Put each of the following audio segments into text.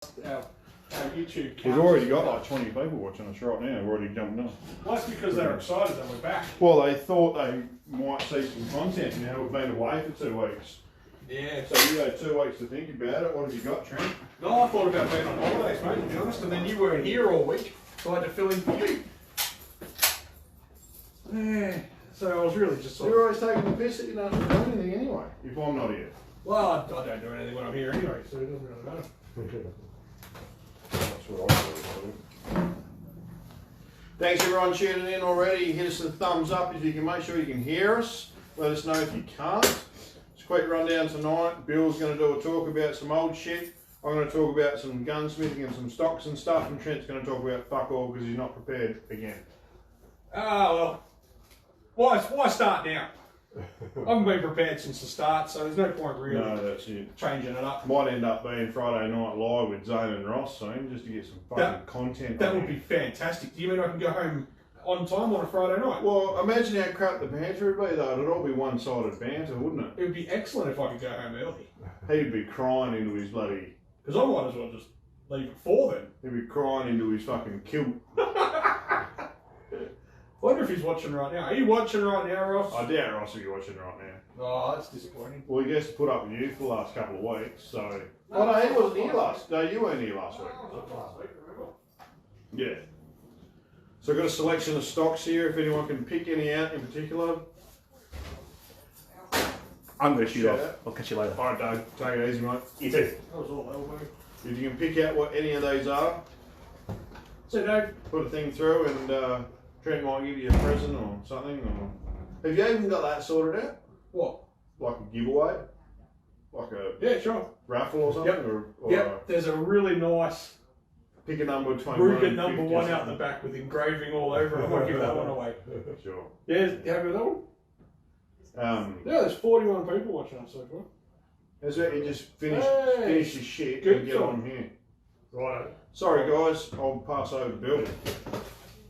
our YouTube. We've already got like 20 people watching us right now. We've already jumped on. Well, that's because they're excited that we're back. Well, they thought they might see some content now. We've been away for 2 weeks. Yeah. So you had 2 weeks to think about it. What have you got, Trent? No, I thought about being on holidays, mate, to be honest, and then you weren't here all week, so I had to fill in for you. Yeah. So I was really just sort of... You're always taking the piss that you don't do anything anyway, if I'm not here. Well, I don't do anything when I'm here anyway, so it doesn't really matter. That's what I do. Thanks everyone tuning in already. Hit us a thumbs up if you can, make sure you can hear us. Let us know if you can't. It's a quick rundown tonight. Bill's going to do a talk about some old shit. I'm going to talk about some gunsmithing and some stocks and stuff, and Trent's going to talk about fuck all because he's not prepared again. Oh, well, why start now? I haven't been prepared since the start, so there's no point really that's it. Changing it up. Might end up being Friday Night Live with Zaine and Ross soon, just to get some fucking content. That would be fantastic. Do you mean I can go home on time on a Friday night? Well, imagine how crap the banter would be though. It'd all be one-sided banter, wouldn't it? It would be excellent if I could go home early. He'd be crying into his bloody... Because I might as well just leave before then. He'd be crying into his fucking kilt. I wonder if he's watching right now. Are you watching right now, Ross? I doubt Ross will be watching right now. Oh, that's disappointing. Well, he gets to put up with you for the last couple of weeks, so... Oh no, he wasn't here last... No, you weren't here last week. Last week, remember? Yeah. So I've got a selection of stocks here, if anyone can pick any out in particular. I'm going to shoot off. I'll catch you later. Alright, Doug, take it easy, mate. You too. That was all elbow. If you can pick out what any of these are, So, Dave, put a thing through and Trent might give you a present or something. Or... Have you even got that sorted out? what? Like a giveaway? Like a Yeah, sure. raffle or something? Yep. Or Yep, there's a really nice pick a number between Ruger 1 and number 50 or 1 out the something. back with engraving all over it. I might give that one away. Sure. Yeah, you happy with that one? Yeah, there's 41 people watching us so far. Is it? You just finish your shit Good and get job. on here. Right. Sorry guys, I'll pass over to Bill.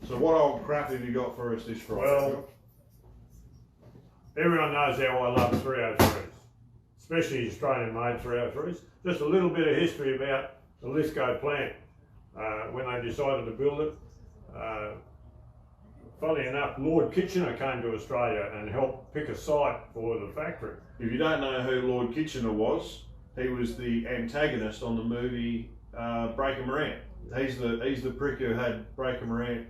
So what old crap have you got for us this Friday? Well, everyone knows how I love 303s, especially Australian-made 303s. Just a little bit of history about the Lithgow plant. When they decided to build it, funny enough, Lord Kitchener came to Australia and helped pick a site for the factory. If you don't know who Lord Kitchener was, he was the antagonist on the movie Breaker Morant. He's the prick who had Breaker Morant.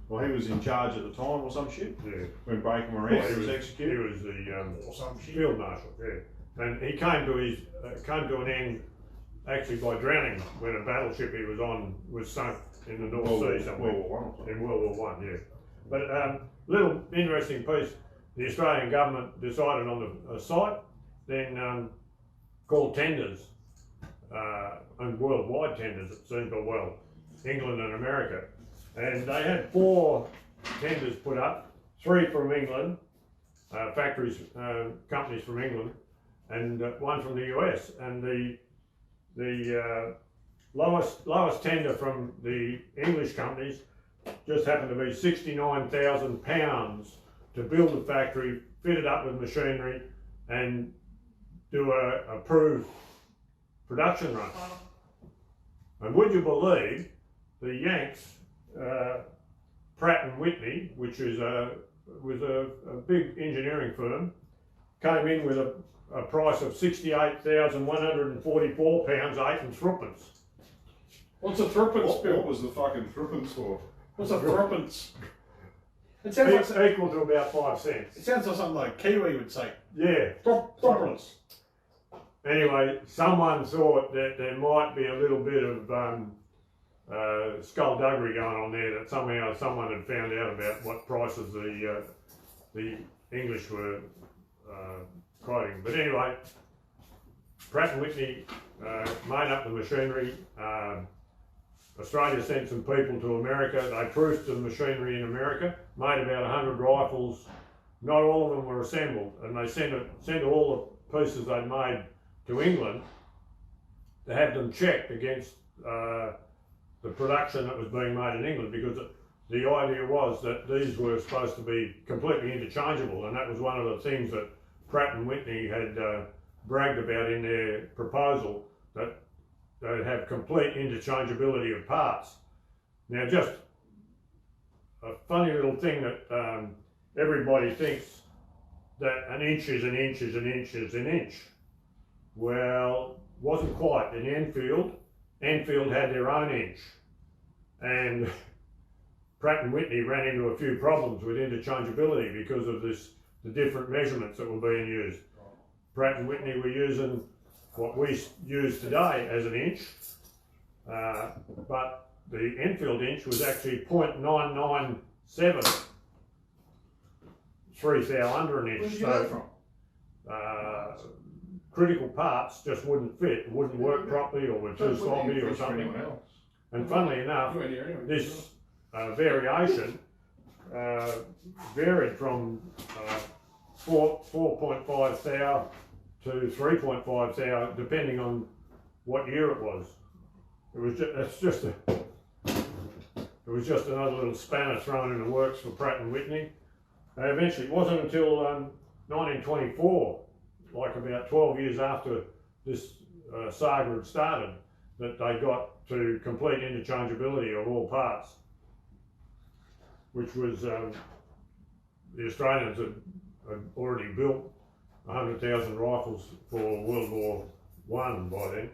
Well, he was in charge at the time or some shit. Yeah. When Breaker Morant Well, was he executed. was the Or some shit. field marshal. Yeah, and he came to an end actually by drowning when a battleship he was on was sunk in the North Sea somewhere. World War I. In World War I, yeah. But little interesting piece. The Australian government decided on a site, then called tenders, and worldwide tenders it seemed, but well, England and America. And they had 4 tenders put up, 3 from England, factories, companies from England, and 1 from the US. And the lowest tender from the English companies just happened to be £69,000 to build the factory, fit it up with machinery, and do a approved production run. And would you believe the Yanks, Pratt and Whitney, which was a big engineering firm, came in with a price of £68,144, 8 and threepence. What's a threepence, Bill? What was the fucking threepence for? What's a threepence? It sounds like, It's equal to about 5 cents. it sounds like something like a Kiwi would say. Yeah. Threepence. Anyway, someone thought that there might be a little bit of skullduggery going on there, that somehow someone had found out about what prices the English were quoting. But anyway, Pratt and Whitney made up the machinery. Australia sent some people to America. They proofed the machinery in America, made about 100 rifles. Not all of them were assembled, and they sent all the pieces they'd made to England to have them checked against the production that was being made in England, because the idea was that these were supposed to be completely interchangeable, and that was one of the things that Pratt and Whitney had bragged about in their proposal, that they'd have complete interchangeability of parts. Now, just a funny little thing that everybody thinks that an inch is an inch is an inch is an inch. Well, wasn't quite. In Enfield had their own inch, and Pratt and Whitney ran into a few problems with interchangeability because of the different measurements that were being used. Pratt and Whitney were using what we use today as an inch, but the Enfield inch was actually 0.997 3/1000 an inch. Where'd you get that from? Critical parts just wouldn't fit, wouldn't work properly, or were too sloppy or something. And funnily enough, this variation varied from 4.5 thou to 3.5 thou, depending on what year it was. It was just another little spanner thrown in the works for Pratt and Whitney. Eventually, it wasn't until 1924, like about 12 years after this saga had started, that they got to complete interchangeability of all parts, which was the Australians had already built 100,000 rifles for World War I by then.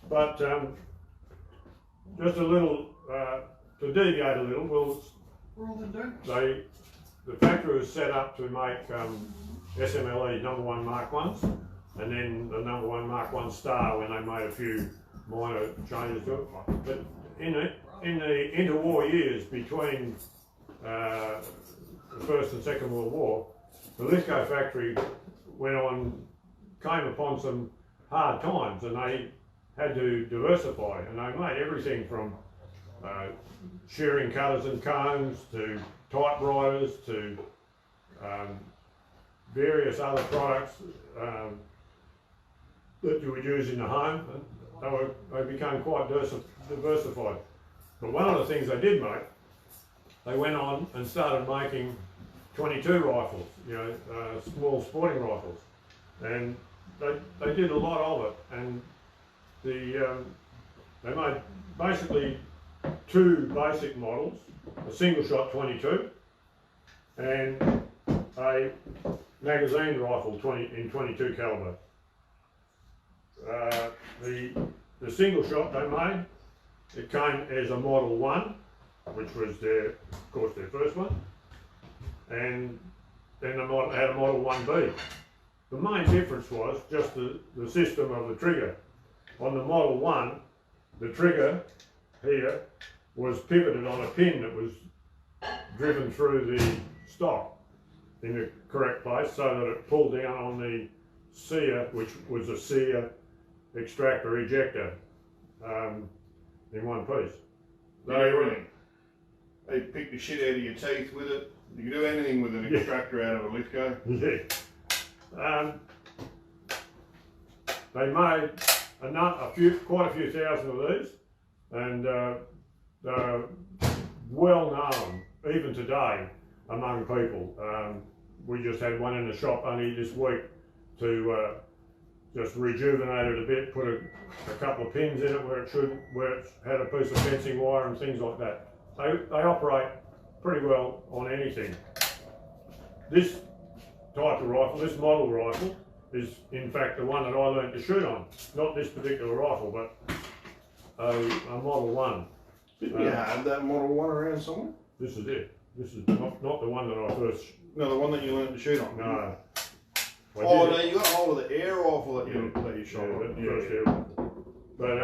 But just a little, to deviate a little, the factory was set up to make SMLE #1 Mark 1s, and then the #1 Mark 1 Star when they made a few minor changes to it. But in the interwar years between the First and Second World War, the Lithgow factory came upon some hard times, and they had to diversify, and they made everything from shearing cutters and combs to typewriters to various other products that you would use in the home. They became quite diversified. But one of the things they did make, they went on and started making 22 rifles, small sporting rifles, and they did a lot of it. And they made basically two basic models: a single shot 22 and a magazine rifle in 22 caliber. The single shot they made, it came as a Model 1, which was of course their first one, and then the model had a Model 1B. The main difference was just the system of the trigger. On the Model 1, the trigger here was pivoted on a pin that was driven through the stock in the correct place so that it pulled down on the sear, which was a sear extractor ejector in one piece. They pick the shit out of your teeth with it. You can do anything with an extractor out of a Lithgow. Yeah. They made quite a few thousand of these, and they're well known even today among people. We just had one in the shop only this week to just rejuvenate it a bit, put a couple of pins in it where it had a piece of fencing wire and things like that. They operate pretty well on anything. This type of rifle, this model rifle, is in fact the one that I learned to shoot on. Not this particular rifle, but a Model 1. Didn't you have that Model 1 around somewhere? This is it. This is not the one that I first... No, the one that you learned to shoot on. No. Oh no, you got a hold of the air rifle that you shot on. Yeah. But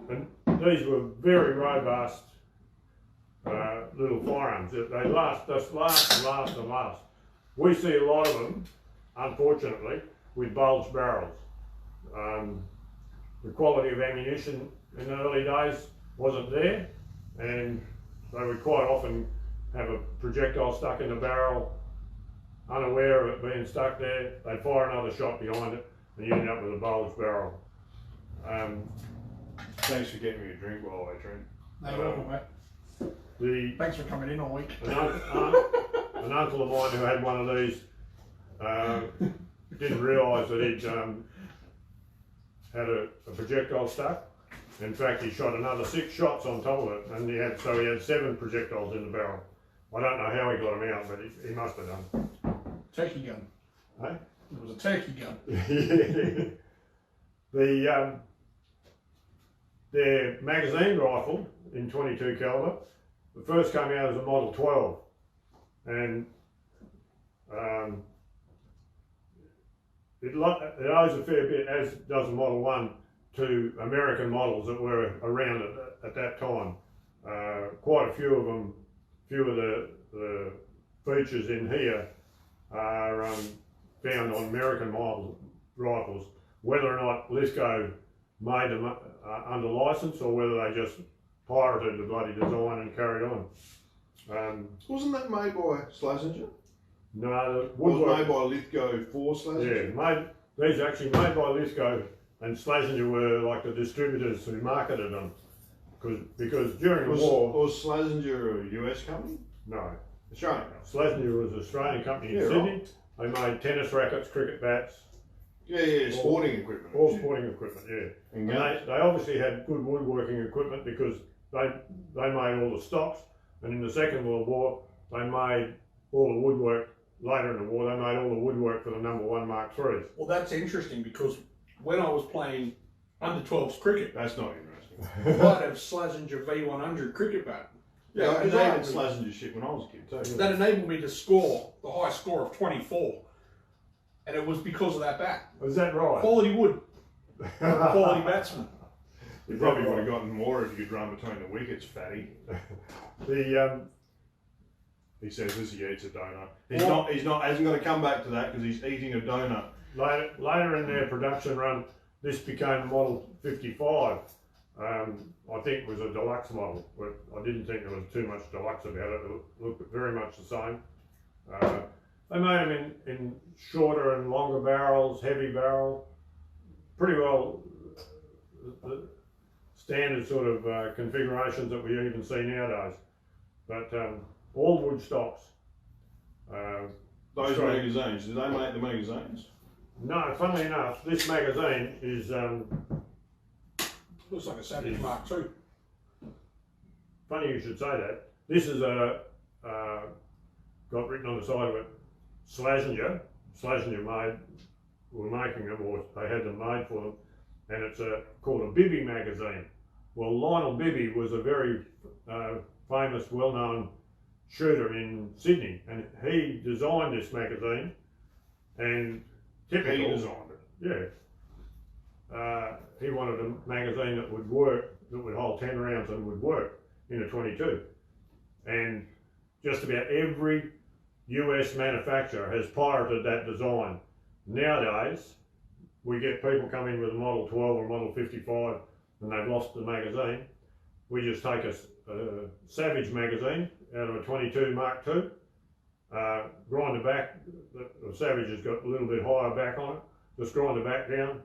and these were very robust little firearms. They last and last. We see a lot of them, unfortunately, with bulged barrels. The quality of ammunition in the early days wasn't there, and they would quite often have a projectile stuck in the barrel, unaware of it being stuck there. They'd fire another shot behind it, and you end up with a bulged barrel. Thanks for getting me a drink while I Trent. No, welcome, mate. Thanks for coming in all week. An uncle of mine who had one of these didn't realise that had a projectile stuck. In fact, he shot another 6 shots on top of it, and he had 7 projectiles in the barrel. I don't know how he got them out, but he must have done. Turkey gun. Hey? It was a turkey gun. Their magazine rifle in 22 caliber, the first came out as a Model 12, and it owes a fair bit, as does the Model 1, to American models that were around at that time. Quite a few of them, the features in here are found on American model rifles. Whether or not Lithgow made them under license, or whether they just pirated the bloody design and carried on. Wasn't that made by Slazenger? No, the It was woodwork. made by Lithgow for Slazenger? Yeah, these are actually made by Lithgow, and Slazenger were like the distributors who marketed them. Because during the war... Was Slazenger a US company? No. Australian. Slazenger was an Australian company in Sydney. Right. They made tennis rackets, cricket bats. Yeah, sporting equipment. All sporting equipment, yeah. And they obviously had good woodworking equipment because they made all the stocks, and in the Second World War they made all the woodwork. Later in the war, they made all the woodwork for the No. 1 Mark IIIs. Well, that's interesting because when I was playing under 12s cricket, That's not interesting. I had a Slazenger V100 cricket bat. Yeah, That because I had enabled me- Slazenger shit when I was a kid too. That enabled me to score the high score of 24, and it was because of that bat. Is that right? Quality wood, quality batsman. You probably would have gotten more if you could run between the wickets, fatty. He says as he eats a donut. Hasn't got to come back to that because he's eating a donut. Later in their production run, this became Model 55. I think it was a deluxe model, but I didn't think there was too much deluxe about it. It looked very much the same. They made them in shorter and longer barrels, heavy barrel, pretty well the standard sort of configurations that we even see nowadays. But all wood stocks. Those magazines, did they make the magazines? No, funnily enough, this magazine is Looks like a Savage Mark II. funny you should say that. This is got written on the side of it, Slazenger. Slazenger were making them, or they had them made for them, and it's called a Bibby magazine. Well, Lionel Bibby was a very famous, well-known shooter in Sydney, and he designed this magazine. And typical, He designed it. Yeah. He wanted a magazine that would work, that would hold 10 rounds and would work in a 22. And just about every US manufacturer has pirated that design. Nowadays, we get people come in with a Model 12 or Model 55 and they've lost the magazine. We just take a Savage magazine out of a 22 Mark II, grind the back, the Savage has got a little bit higher back on it, just grind the back down,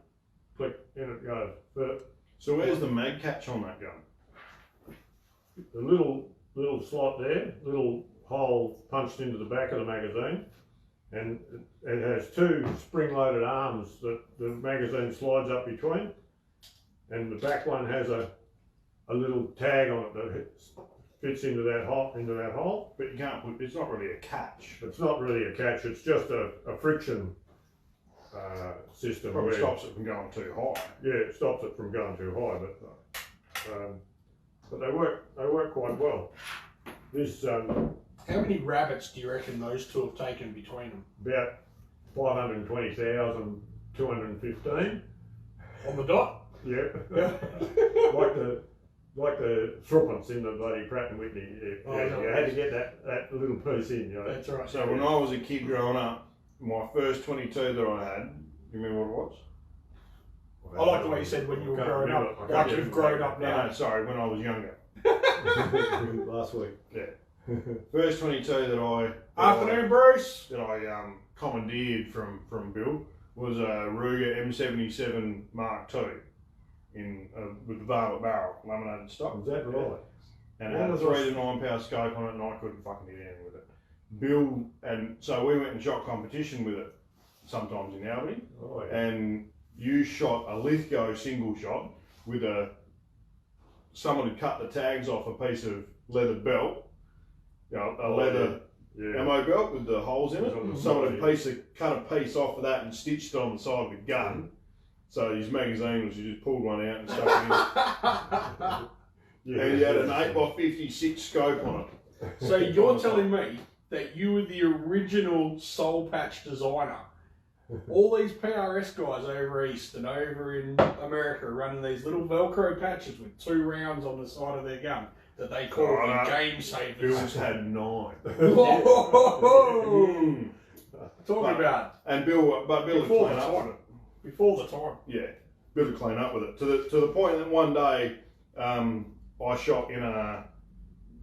click, in it goes. But So where's the mag catch on that gun? the little slot there, little hole punched into the back of the magazine, and it has 2 spring-loaded arms that the magazine slides up between, and the back one has a little tag on it that fits into that hole. But you can't put, it's not really a catch. It's not really a catch, it's just a friction system. Probably where, stops it from going too high. yeah, it stops it from going too high, but they work quite well. This How many rabbits do you reckon those two have taken between them? about 520,000, 215. On the dot? Yeah. like the threepence in the bloody Pratt and Whitney. You had to get that little piece in, you know. That's right. So when I was a kid growing up, my first 22 that I had, you remember what it was? I like the way you said when you were growing up. Like you've grown up now. No, sorry, when I was younger. Last week. Yeah. First 22 that I Afternoon, Bruce. that I commandeered from Bill was a Ruger M77 Mark II in with the varlet barrel, laminated stock. Is that right? And it had a 3 to 9 pound scope on it, and I couldn't fucking hit anything with it. Bill, and so we went and shot competition with it sometimes in Albany, Oh, yeah. and you shot a Lithgow single shot with someone had cut the tags off a piece of leather belt, you know, a leather ammo belt with the holes in it. Someone had cut a piece off of that and stitched it on the side of the gun. So his magazine was, you just pulled one out and stuck it in. And you had an 8x56 scope on it. So you're telling me that you were the original soul patch designer? All these PRS guys over east and over in America are running these little Velcro patches with 2 rounds on the side of their gun that they call game savers. Bill's had 9. Talk about. And Bill would clean up with it. Before the time. Yeah, Bill would clean up with it to the point that one day I shot in a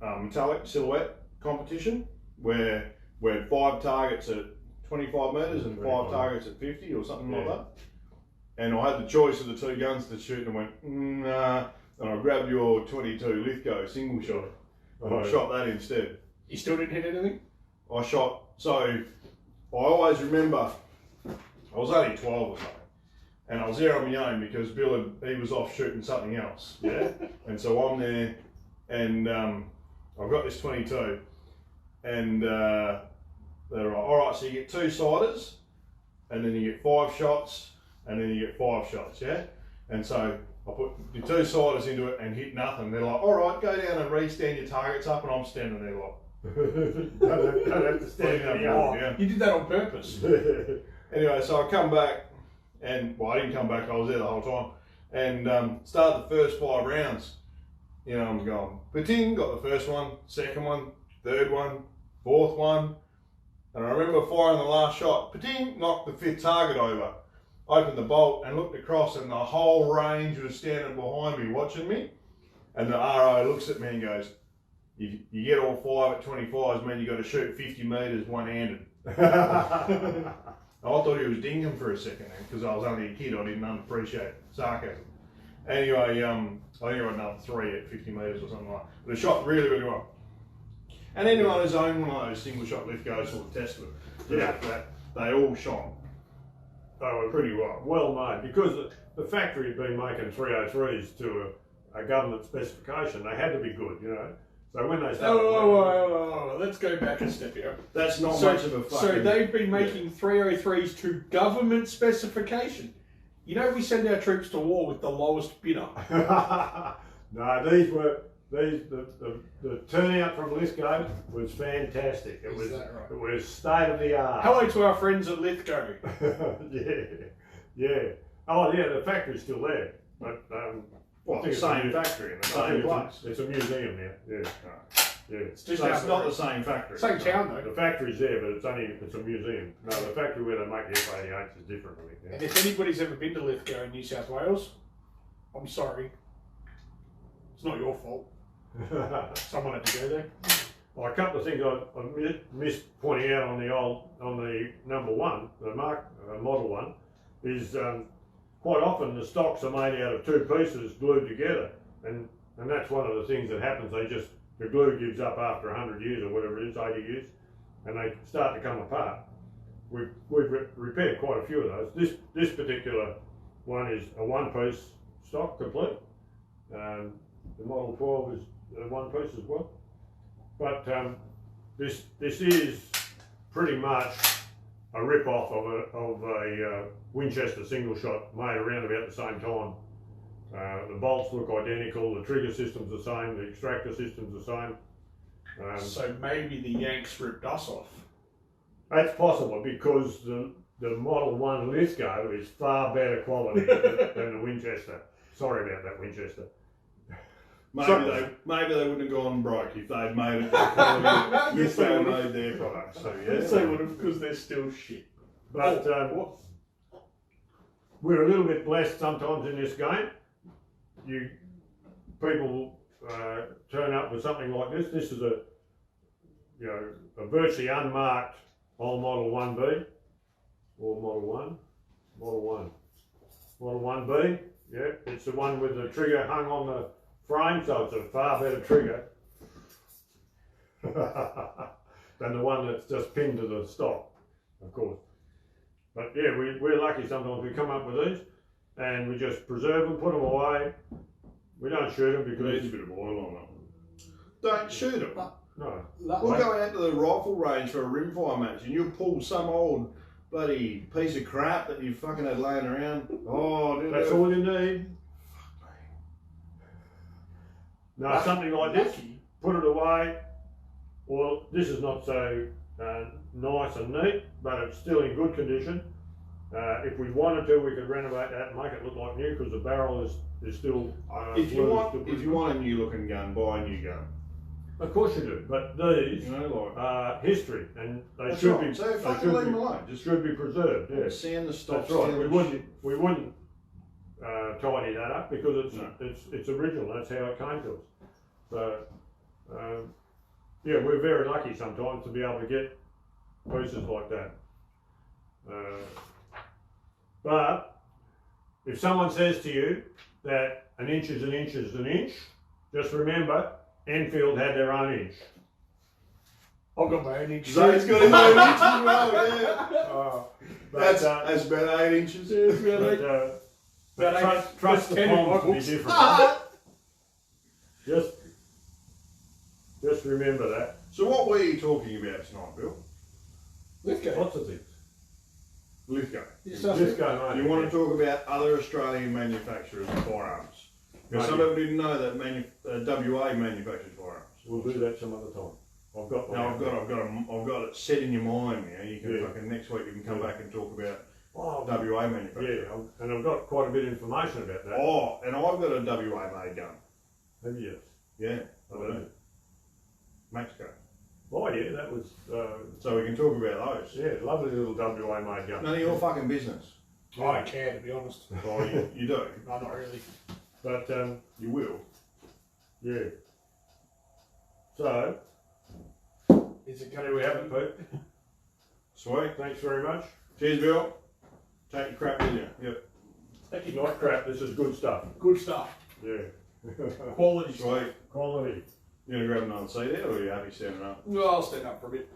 metallic silhouette competition where we had 5 targets at 25 metres and 5 targets at 50 or something like that. And I had the choice of the 2 guns to shoot and I went, nah. And I grabbed your 22 Lithgow single shot and I shot that instead. You still didn't hit anything? So I always remember, I was only 12 or something. And I was there on my own because Bill, he was off shooting something else, yeah? And so I'm there and I've got this 22 and they're like, all right, so you get 2 siders and then you get 5 shots and then you get 5 shots, yeah? And so I put the 2 siders into it and hit nothing. They're like, all right, go down and re-stand your targets up, and I'm standing there like, don't have to stand up. Yeah. You did that on purpose. Anyway, so I come back and, well, I didn't come back, I was there the whole time, and started the first 5 rounds. You know, I'm going, pating, got the first one, second one, third one, fourth one, and I remember firing the last shot, pating, knocked the 5th target over, opened the bolt and looked across and the whole range was standing behind me watching me, and the RO looks at me and goes, you get all 5 at 25s, man, you got to shoot 50 metres one-handed. I thought he was dinging for a second then, because I was only a kid, I didn't appreciate sarcasm. Anyway, I think I got another 3 at 50 metres or something like that. But it shot really, really well. And anyone who's owned one of those single shot Lithgows sort of tested it. Yeah. That they all shot. They were pretty well made, because the factory had been making 303s to a government specification. They had to be good, you know. So when they started, let's go back a step here. That's not much of a fucking... So they've been making 303s to government specification. You know, we send our troops to war with the lowest bidder. No, the turnout from Lithgow was fantastic. It was state of the art. Hello to our friends at Lithgow. yeah. Oh yeah, the factory's still there, but the same factory in the same place. It's a museum now. Yeah. Yeah. It's just it's not the same factory. Same town though. The factory's there, but it's a museum. No, the factory where they make the F-88s is different. I think. Yeah. And if anybody's ever been to Lithgow in New South Wales, I'm sorry. It's not your fault. Someone had to go there. Well, a couple of things I missed pointing out on the number 1, the model 1, is quite often the stocks are made out of 2 pieces glued together, and that's one of the things that happens. The glue gives up after 100 years or whatever it is, 80 years, and they start to come apart. We've repaired quite a few of those. This particular one is a 1-piece stock complete. The Model 12 is a 1-piece as well. But this is pretty much a rip-off of a Winchester single shot made around about the same time. The bolts look identical, the trigger system's the same, the extractor system's the same. So maybe the Yanks ripped us off. That's possible, because the Model 1 Lithgow is far better quality than the Winchester. Sorry about that, Winchester. Maybe they wouldn't have gone broke if they'd made it if they made their products. So yeah, yes, they would have, because they're still shit. But we're a little bit blessed sometimes in this game. People turn up with something like this. This is a virtually unmarked old Model 1B or Model 1B. Yeah, it's the one with the trigger hung on the frame, so it's a far better trigger than the one that's just pinned to the stock, of course. But yeah, we're lucky sometimes we come up with these. and we just preserve them, put them away. We don't shoot them because Needs a bit of oil on them. Don't shoot them. no. We'll go out to the rifle range for a rimfire match, and you'll pull some old bloody piece of crap that you fucking had laying around. Oh, That's all you need. No, something like this, put it away. Well, this is not so nice and neat, but it's still in good condition. If we wanted to, we could renovate that and make it look like new because the barrel is still. If you want a new looking gun, buy a new gun. Of course you do, but these are history, and they should be. So fucking leave them alone. Just should be preserved. Yeah, sand the stock. that's right. We wouldn't tidy that up because it's original. That's how it came to us. So yeah, we're very lucky sometimes to be able to get pieces like that. But if someone says to you that an inch is an inch is an inch, just remember Enfield had their own inch. I've got my own inch. Zaine's got his own inch as well, yeah. That's about 8 inches. Trust the palms to be different. Just remember that. So what were you talking about tonight, Bill? Lithgow. Lots of things. Lithgow. Lithgow, You want to talk about other Australian manufacturers of firearms? Because some people didn't know that WA manufactures firearms. We'll do that some other time. I've got it set in your mind now. You can fucking next week you can come back and talk about WA manufacturing. Yeah, and I've got quite a bit of information about that. Oh, and I've got a WA made gun. Have you? Yeah, I don't know. Mexico. Oh yeah, that was. So we can talk about those. Yeah, lovely little WA made gun. None of your fucking business. I don't care, to be honest. Oh, you do. No, not really. But you will. Yeah. So. Is it There we have it, Pete. Sweet. Thanks very much. Cheers, Bill. Take your crap with you. Yep. Thank you. Not crap. This is good stuff. Good stuff. Yeah. Quality stuff. Sweet. Quality. You gonna grab another seat there, or are you happy standing up? No, I'll stand up for a bit.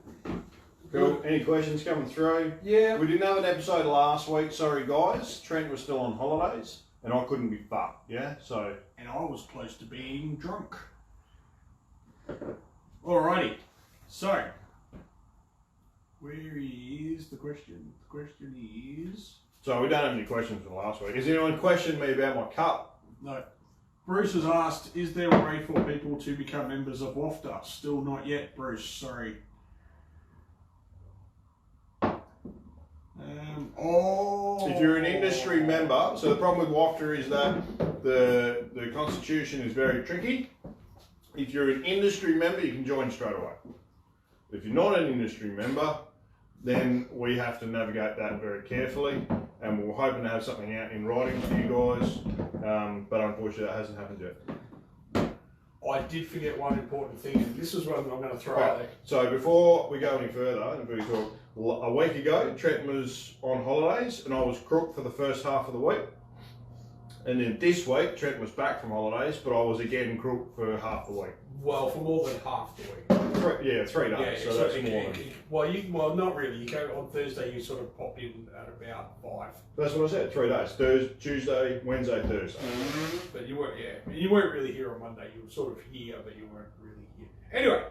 Cool. Any questions coming through? Yeah. We didn't have an episode last week. Sorry, guys. Trent was still on holidays, and I couldn't be fucked. Yeah. So. And I was close to being drunk. Alrighty. So. Where is the question? The question is. So we don't have any questions from last week. Has anyone questioned me about my cup? No. Bruce has asked, is there a way for people to become members of WAFTA? Still not yet, Bruce. Sorry. If you're an industry member, so the problem with WAFTA is that the constitution is very tricky. If you're an industry member, you can join straight away. If you're not an industry member, then we have to navigate that very carefully, and we're hoping to have something out in writing for you guys, but unfortunately that hasn't happened yet. I did forget one important thing, and this is what I'm going to throw out there. So before we go any further, and we talk, a week ago, Trent was on holidays, and I was crook for the first half of the week. And then this week, Trent was back from holidays, but I was again crook for half the week. Well, for more than half the week. 3 days, so that's more than... Well, not really. You go on Thursday, you sort of popped in at about 5. That's what I said, 3 days. Thursday, Tuesday, Wednesday, Thursday. But you weren't really here on Monday. You were sort of here, but you weren't really here. Anyway,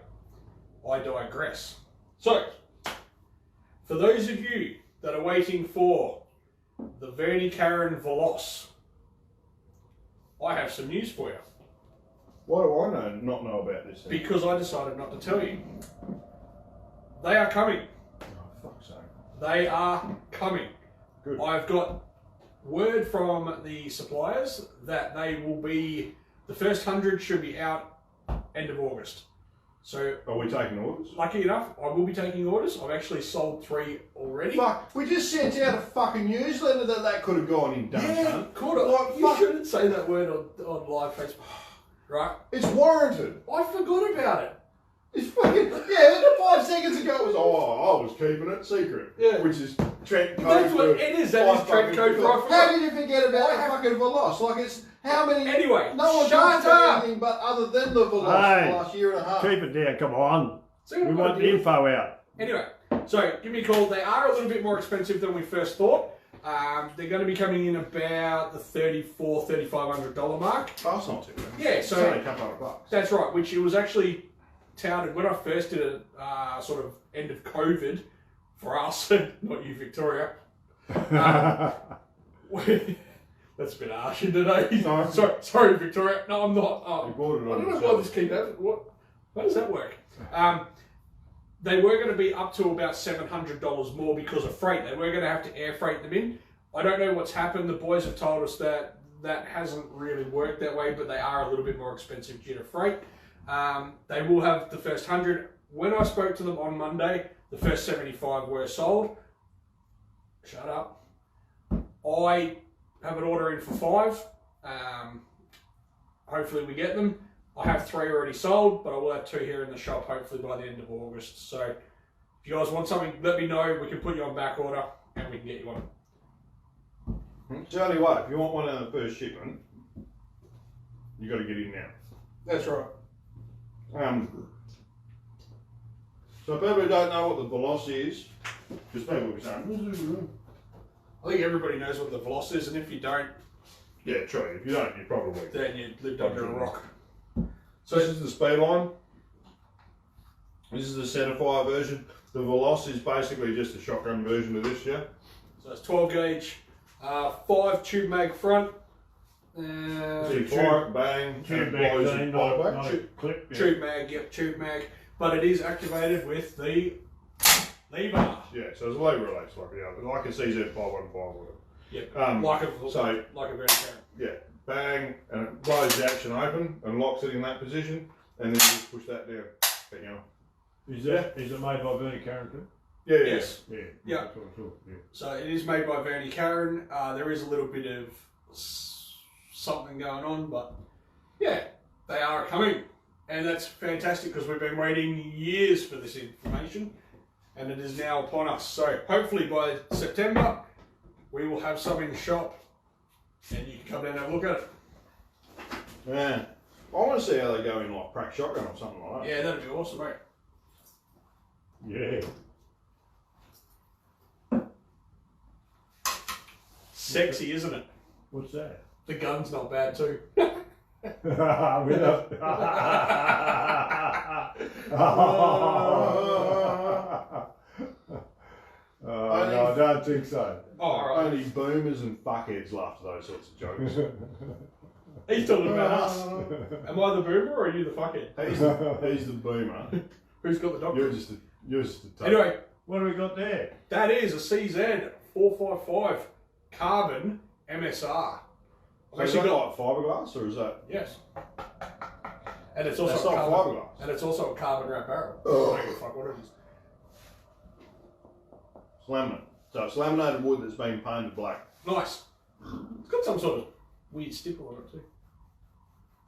I digress. So, for those of you that are waiting for the Verney Carron Veloce, I have some news for you. Why do I not know about this? Because I decided not to tell you. They are coming. Oh, fuck's sake. They are coming. Good. I've got word from the suppliers that they will be, the first 100 should be out end of August. So, are we taking orders? Lucky enough, I will be taking orders. I've actually sold 3 already. Fuck, we just sent out a fucking newsletter that could have gone in, dumb cunt. Could have. Like, you shouldn't say that word on live Facebook. Right? It's warranted. I forgot about it. It's fucking, 5 seconds ago it was, I was keeping it secret. Yeah. Which is Trent code. That's what it is. That is Trent code for I forgot. How did you forget about the fucking Veloce? Like, it's how many. Anyway, no one talks about anything but other than the Veloce for the last year and a half. Keep it down, come on. So we want the info out. Anyway, so give me a call. They are a little bit more expensive than we first thought. They're going to be coming in about the $3,500 mark. Oh, that's not too bad. Yeah, It's so only a couple $100. that's right. Which it was actually touted when I first did it, sort of end of COVID for us, not you, Victoria. That's a bit harsh today. No. Sorry, Victoria. No, I'm not. Oh, You bought it I on don't know yourself. why this keeps happening. How does that work? They were going to be up to about $700 more because of freight. They were going to have to air freight them in. I don't know what's happened. The boys have told us that that hasn't really worked that way, but they are a little bit more expensive due to freight. They will have the first 100. When I spoke to them on Monday, the first 75 were sold. Shut up. I have an order in for 5. Hopefully we get them. I have 3 already sold, but I will have 2 here in the shop hopefully by the end of August. So if you guys want something, let me know. We can put you on back order and we can get you one. Tell you what, if you want one of the first shipment, you got to get in now. That's right. So people who don't know what the Veloce is, because people will be saying, I think everybody knows what the Veloce is, and if you don't, yeah, true. If you don't, you probably. then you lived under a rock. So this is the speed line. This is the centerfire version. The Veloce is basically just a shotgun version of this, yeah? So it's 12 gauge, 5 tube mag front, So you fire it, bang, Tube and it blows mag, your not fire back. a clip. Yeah. tube mag, yep, tube mag, but it is activated with the lever. Yeah, so there's a lever release like the other, like a CZ515 or Yep, whatever. like a so Verney Carron. yeah, bang, and it blows the action open and locks it in that position, and then you just push that down. But, you know, Is it made by Verney Carron too? yeah, Yes. Yeah. Yeah. That's what I thought, yeah. So it is made by Verney Carron. There is a little bit of something going on, but yeah, they are coming. And that's fantastic because we've been waiting years for this information and it is now upon us. So hopefully by September, we will have some in the shop and you can come down and have a look at it. Man, I want to see how they go in like crack shotgun or something like that. Yeah, that'd be awesome, mate. Yeah. Sexy, isn't it? What's that? The gun's not bad too. With a... No, I don't think so. Oh, all right. Only boomers and fuckheads laugh at those sorts of jokes. He's talking about us. Am I the boomer or are you the fuckhead? He's the boomer. Who's got the doctor? You're just a total. Anyway, What do we got there? that is a CZ 455 carbon MSR. So is that like fiberglass or is that? Yes. And it's also That's a not carbon, fiberglass. and it's also a carbon wrap barrel. Oh. I don't give a fuck what it is. It's laminate. So it's laminated wood that's been painted black. Nice. It's got some sort of weird stipple on it too.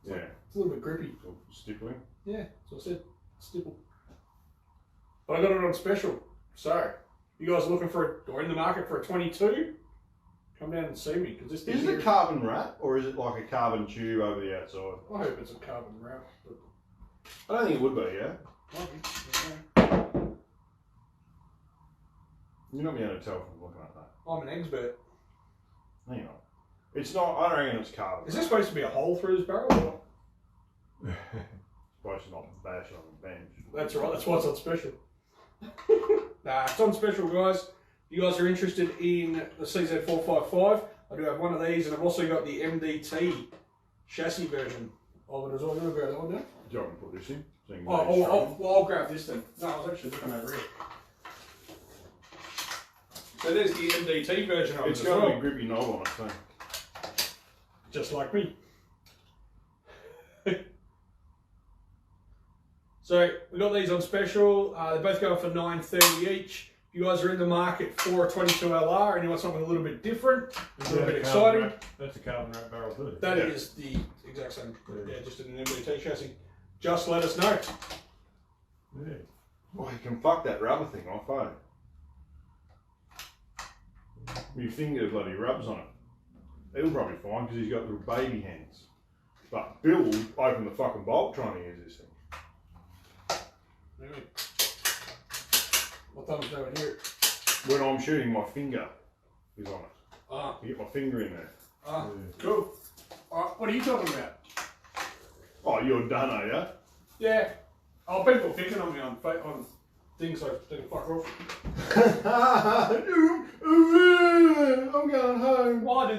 Yeah. It's a little bit grippy. Stippling. Yeah, that's what I said. Stipple. But I got it on special. So, you guys are looking for it or in the market for a 22? Come down and see me because this thing Is it here, a carbon wrap or is it like a carbon tube over the outside? I hope it's a carbon wrap. But I don't think it would be, yeah? might be. I don't know. You're not being able to tell from looking at that. I'm an expert. Hang on. It's not, I don't reckon it's carbon. Is there supposed to be a hole through this barrel? Or? It's supposed to not bash on the bench. That's right, that's why it's on special. Nah, it's on special, guys. If you guys are interested in the CZ455, I do have one of these, and I've also got the MDT chassis version of it as well. You want to grab that one down? Do you want me to put this in? So you can I'll grab this then. No, I was actually looking over here. So there's the MDT version of it It's as got well. a grippy knob on it, so. Just like me. So we got these on special. They're both going for $9.30 each. If you guys are in the market for a 22LR and you want something a little bit different, a little bit exciting, That's a carbon wrap barrel too. that is the exact same. Yeah, just in an MDT chassis. Just let us know. Yeah. Well, you can fuck that rubber thing off, eh? Your finger bloody rubs on it. He'll probably fine because he's got little baby hands. But Bill will open the fucking bolt trying to use this thing. Anyway, what thumb's doing here? When I'm shooting, my finger is on it. Ah, to get my finger in there. ah, cool. Alright, what are you talking about? Oh, you're done, are you? Yeah. Oh, people are picking on me on things, so fuck off. I'm going home. Well, I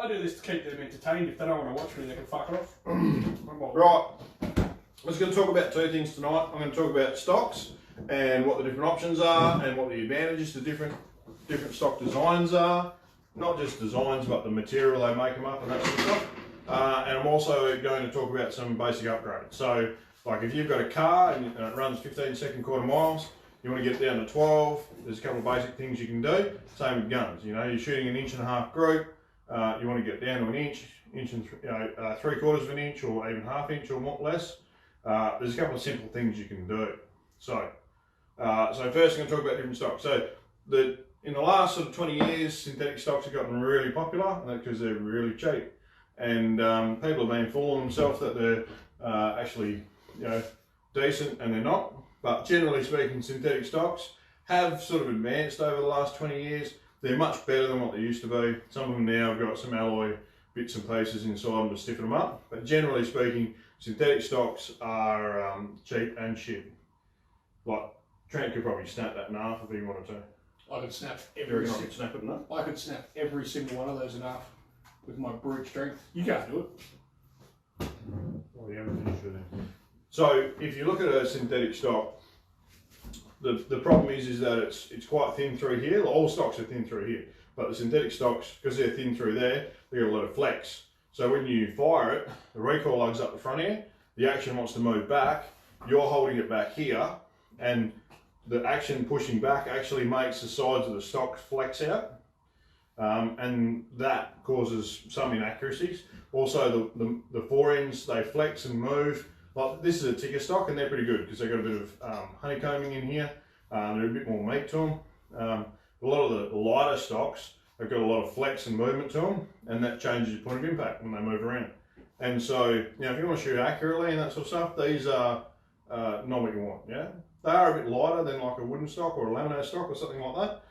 do this to keep them entertained. If they don't want to watch me, they can fuck off. Right. I'm just going to talk about two things tonight. I'm going to talk about stocks and what the different options are and what the advantages to different stock designs are. Not just designs, but the material they make them up and that sort of stuff. And I'm also going to talk about some basic upgrades. So, like if you've got a car and it runs 15-second quarter miles, you want to get it down to 12, there's a couple of basic things you can do. Same with guns. You know, you're shooting 1.5 inch group, you want to get down to 1 inch, and 3/4 of an inch, or even 1/2 inch or more, less. There's a couple of simple things you can do. So first I'm going to talk about different stocks. So in the last sort of 20 years, synthetic stocks have gotten really popular because they're really cheap. And people have been fooling themselves that they're actually, decent, and they're not. But generally speaking, synthetic stocks have sort of advanced over the last 20 years. They're much better than what they used to be. Some of them now have got some alloy bits and pieces inside them to stiffen them up. But generally speaking, synthetic stocks are cheap and shit. Like, Trent could probably snap that in half if he wanted to. I could snap You every. reckon I could snap it in half? I could snap every single one of those in half with my brute strength. You can't do it. Well, you haven't finished with it. So if you look at a synthetic stock, the problem is that it's quite thin through here. All stocks are thin through here, but the synthetic stocks, because they're thin through there, they got a lot of flex. So when you fire it, the recoil lugs up the front here, the action wants to move back, you're holding it back here, and the action pushing back actually makes the sides of the stocks flex out, and that causes some inaccuracies. Also the forends, they flex and move. Like this is a ticker stock, and they're pretty good because they've got a bit of honeycombing in here. They're a bit more meat to them. A lot of the lighter stocks have got a lot of flex and movement to them, and that changes your point of impact when they move around. And so, if you want to shoot accurately and that sort of stuff, these are not what you want. Yeah, they are a bit lighter than like a wooden stock or a laminated stock or something like that.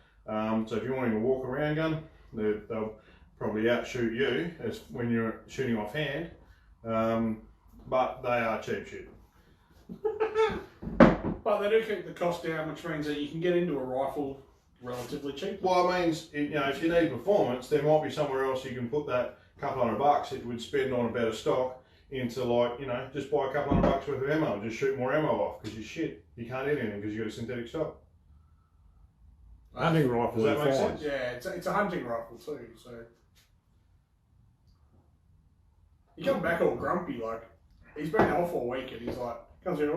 So if you're wanting a walk around gun, they'll probably outshoot you as when you're shooting offhand. But they are cheap shit. But they do keep the cost down, which means that you can get into a rifle relatively cheap. Well, it means, if you need performance, there might be somewhere else you can put that couple $100 that you would spend on a better stock into, like, just buy a couple $100 worth of ammo, just shoot more ammo off, because you're shit. You can't hit anything because you got a synthetic stock. Hunting rifle. Does that make fine. sense? Yeah, it's a hunting rifle too, so. You come back all grumpy, like, he's been off all week and he's like, comes in,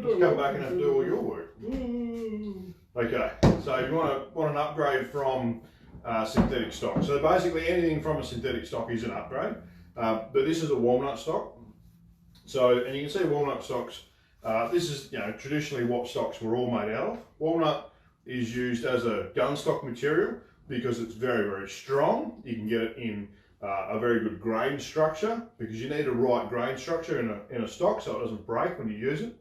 Just come back and have to do all your work. Okay, so you want an upgrade from synthetic stock. So basically anything from a synthetic stock is an upgrade, but this is a walnut stock. So, and you can see walnut stocks, this is traditionally what stocks were all made out of. Walnut is used as a gun stock material because it's very, very strong. You can get it in a very good grain structure because you need a right grain structure in a stock so it doesn't break when you use it.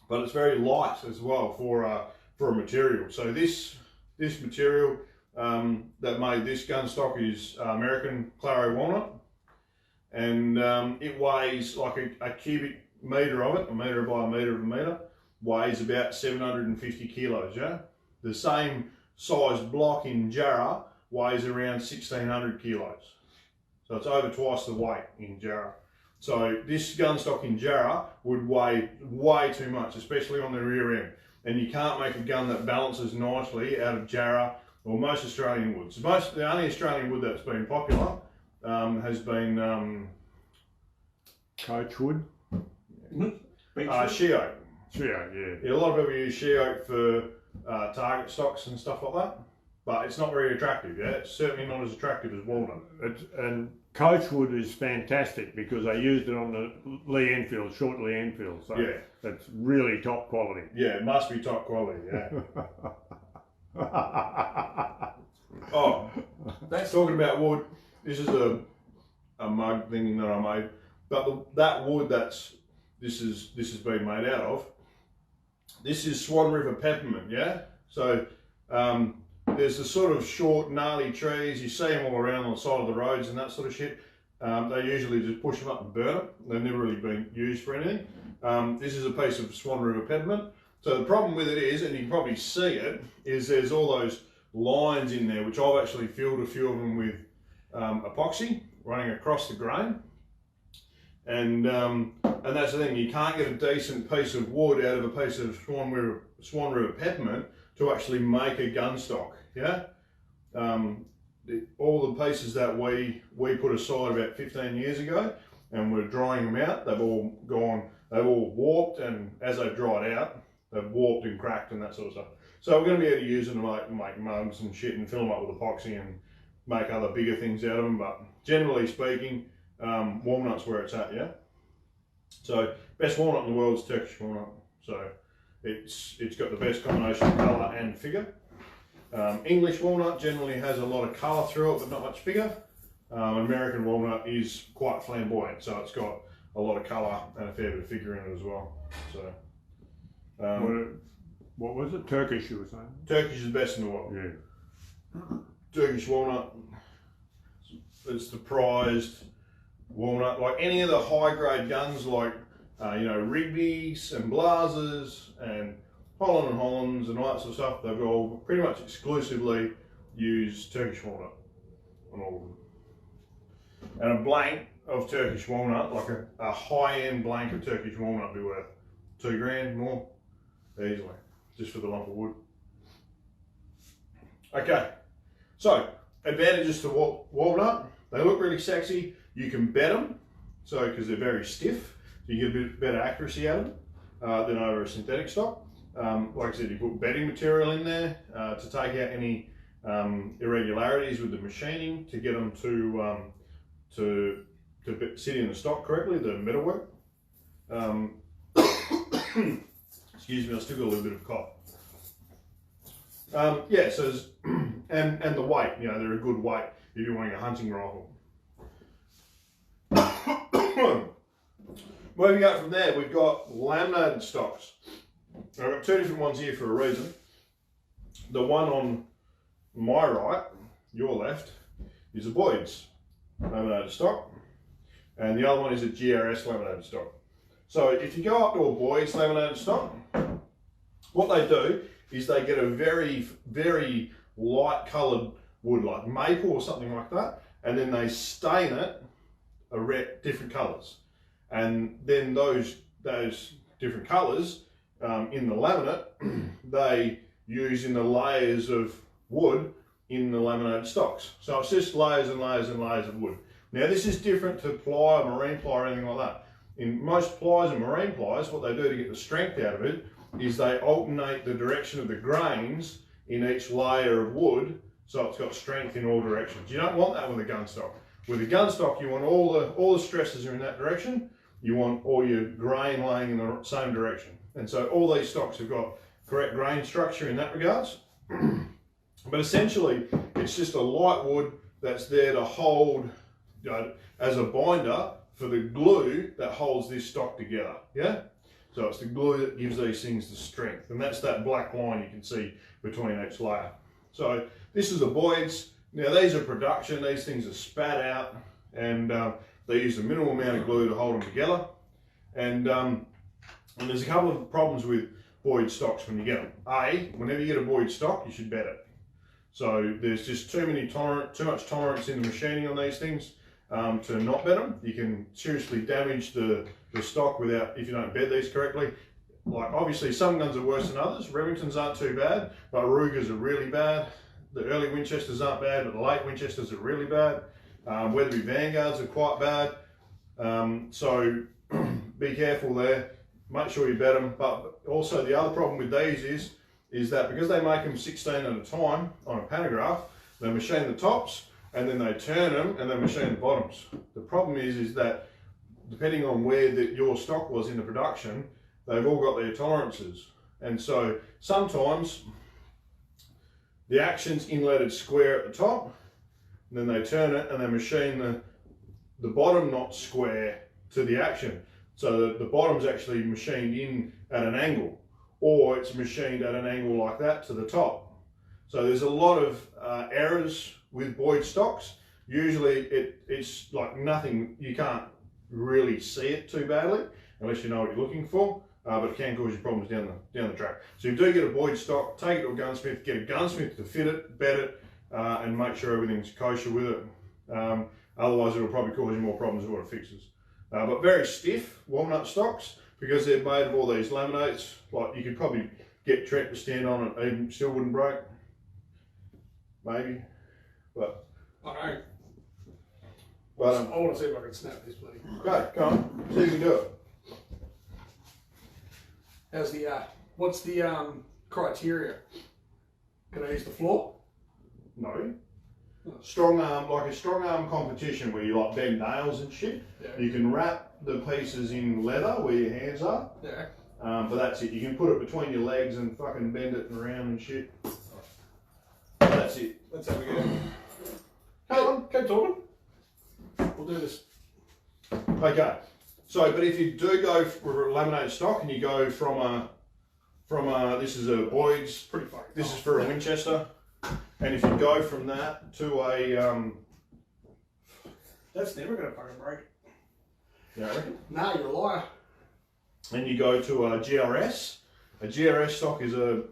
But it's very light as well for a material. So this material that made this gun stock is American Claro walnut, and it weighs like a cubic metre of it, a metre by a metre of a metre, weighs about 750 kilos. Yeah, the same size block in Jarrah weighs around 1,600 kilos. So it's over twice the weight in Jarrah. So this gun stock in Jarrah would weigh way too much, especially on the rear end. And you can't make a gun that balances nicely out of Jarrah or most Australian woods. The only Australian wood that's been popular has been Coach wood. she oak. Yeah. A lot of people use she oak for target stocks and stuff like that. But it's not very attractive, yeah? It's certainly not as attractive as walnut. And Coach wood is fantastic because they used it on the Lee Enfield, short Lee Enfield. So yeah, that's really top quality. Yeah, it must be top quality, yeah. Oh, that's talking about wood. This is a mug thing that I made. But that wood this has been made out of, this is Swan River peppermint, yeah? So there's the sort of short, gnarly trees. You see them all around on the side of the roads and that sort of shit. They usually just push them up and burn them. They've never really been used for anything. This is a piece of Swan River peppermint. So the problem with it is, and you can probably see it, is there's all those lines in there, which I've actually filled a few of them with epoxy running across the grain. And that's the thing, you can't get a decent piece of wood out of a piece of Swan River peppermint to actually make a gun stock, yeah? All the pieces that we put aside about 15 years ago, and we're drying them out, they've all warped, and as they've dried out, they've warped and cracked and that sort of stuff. So we're going to be able to use them to make mugs and shit and fill them up with epoxy and make other bigger things out of them, but generally speaking, walnut's where it's at, yeah? So, best walnut in the world is Turkish walnut. So, it's got the best combination of colour and figure. English walnut generally has a lot of colour through it, but not much figure. American walnut is quite flamboyant, so it's got a lot of colour and a fair bit of figure in it as well. So, what was it? Turkish, you were saying? Turkish is the best in the world. Yeah. Turkish walnut, it's the prized walnut. Like any of the high grade guns, like Rigby's and Blazers and Holland and Hollands and all that sort of stuff, they've all pretty much exclusively used Turkish walnut on all of them. And a blank of Turkish walnut, like a high-end blank of Turkish walnut, be worth $2 grand more easily, just for the lump of wood. Okay, so advantages to walnut: they look really sexy. You can bed them, so because they're very stiff, so you get a bit better accuracy out of them than over a synthetic stock. Like I said, you put bedding material in there to take out any irregularities with the machining, to get them to sit in the stock correctly, the metalwork. Excuse me, I've still got a little bit of cough. Yeah, so and the weight, they're a good weight if you're wanting a hunting rifle. Moving up from there, we've got laminated stocks. I've got two different ones here for a reason. The one on my right, your left, is a Boyd's laminated stock, and the other one is a GRS laminated stock. So if you go up to a Boyd's laminated stock, what they do is they get a very, very light coloured wood, like maple or something like that, and then they stain it different colours. And then those different colours in the laminate, they use in the layers of wood in the laminated stocks. So it's just layers and layers and layers of wood. Now this is different to ply or marine ply or anything like that. In most plies and marine plies, what they do to get the strength out of it is they alternate the direction of the grains in each layer of wood, so it's got strength in all directions. You don't want that with a gun stock. With a gun stock, you want all the stresses are in that direction. You want all your grain laying in the same direction. And so all these stocks have got correct grain structure in that regards. But essentially, it's just a light wood that's there to hold, as a binder for the glue that holds this stock together, yeah? So it's the glue that gives these things the strength, and that's that black line you can see between each layer. So this is a Boyd's. Now these are production, these things are spat out, and they use a minimal amount of glue to hold them together. And there's a couple of problems with Boyd stocks when you get them. A, whenever you get a Boyd stock, you should bed it. So there's just too much tolerance in the machining on these things to not bed them. You can seriously damage the stock if you don't bed these correctly. Like obviously some guns are worse than others. Remingtons aren't too bad, but Rugers are really bad. The early Winchesters aren't bad, but the late Winchesters are really bad. Weatherby Vanguards are quite bad. So be careful there. Make sure you bed them. But also the other problem with these is that because they make them 16 at a time on a pantograph, they machine the tops and then they turn them and they machine the bottoms. The problem is that depending on where your stock was in the production, they've all got their tolerances. And so sometimes the action's inletted square at the top, and then they turn it and they machine the bottom not square to the action. So the bottom's actually machined in at an angle, or it's machined at an angle like that to the top. So there's a lot of errors with buoyed stocks. Usually it's like nothing, you can't really see it too badly unless you know what you're looking for, but it can cause you problems down the track. So if you do get a buoyed stock, take it to a gunsmith, get a gunsmith to fit it, bed it, and make sure everything's kosher with it. Otherwise it'll probably cause you more problems than what it fixes. But very stiff walnut stocks, because they're made of all these laminates, like you could probably get Trent to stand on it, even still wouldn't break. Maybe, but I know. But, I want to see if I can snap this bloody. okay, come on, see if you can do it. How's the what's the criteria? Can I use the floor? No. Strong arm, like a strong arm competition where you like bend nails and shit. Yeah. You can wrap the pieces in leather where your hands are. Yeah. But that's it. You can put it between your legs and fucking bend it around and shit. That's it. Let's have a go. Come on. Keep talking. We'll do this. Okay. So, but if you do go for a laminated stock and you go from a this is a Boyd's, Pretty fucking. this is for a Winchester, and if you go from that to a That's never gonna fucking break. yeah, I reckon. Nah, you're a liar. And you go to a GRS. A GRS stock is a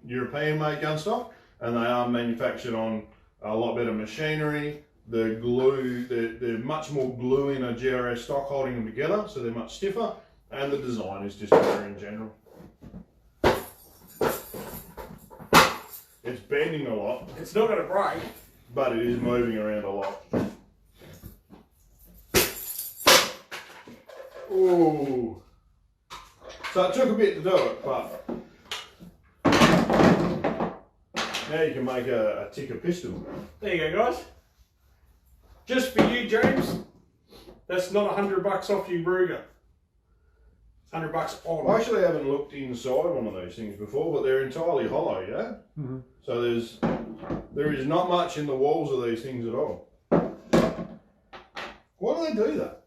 European-made gun stock, and they are manufactured on a lot better machinery. The glue, they're much more glue in a GRS stock holding them together, so they're much stiffer, and the design is just better in general. It's bending a lot, It's not gonna break. but it is moving around a lot. Ooh. So it took a bit to do it, but now you can make a ticker pistol. There you go, guys. Just for you, James. That's not $100 off you, Ruger. It's $100 on. I actually haven't looked inside one of those things before, but they're entirely hollow, yeah? Mm-hmm. So there is not much in the walls of these things at all. Why do they do that?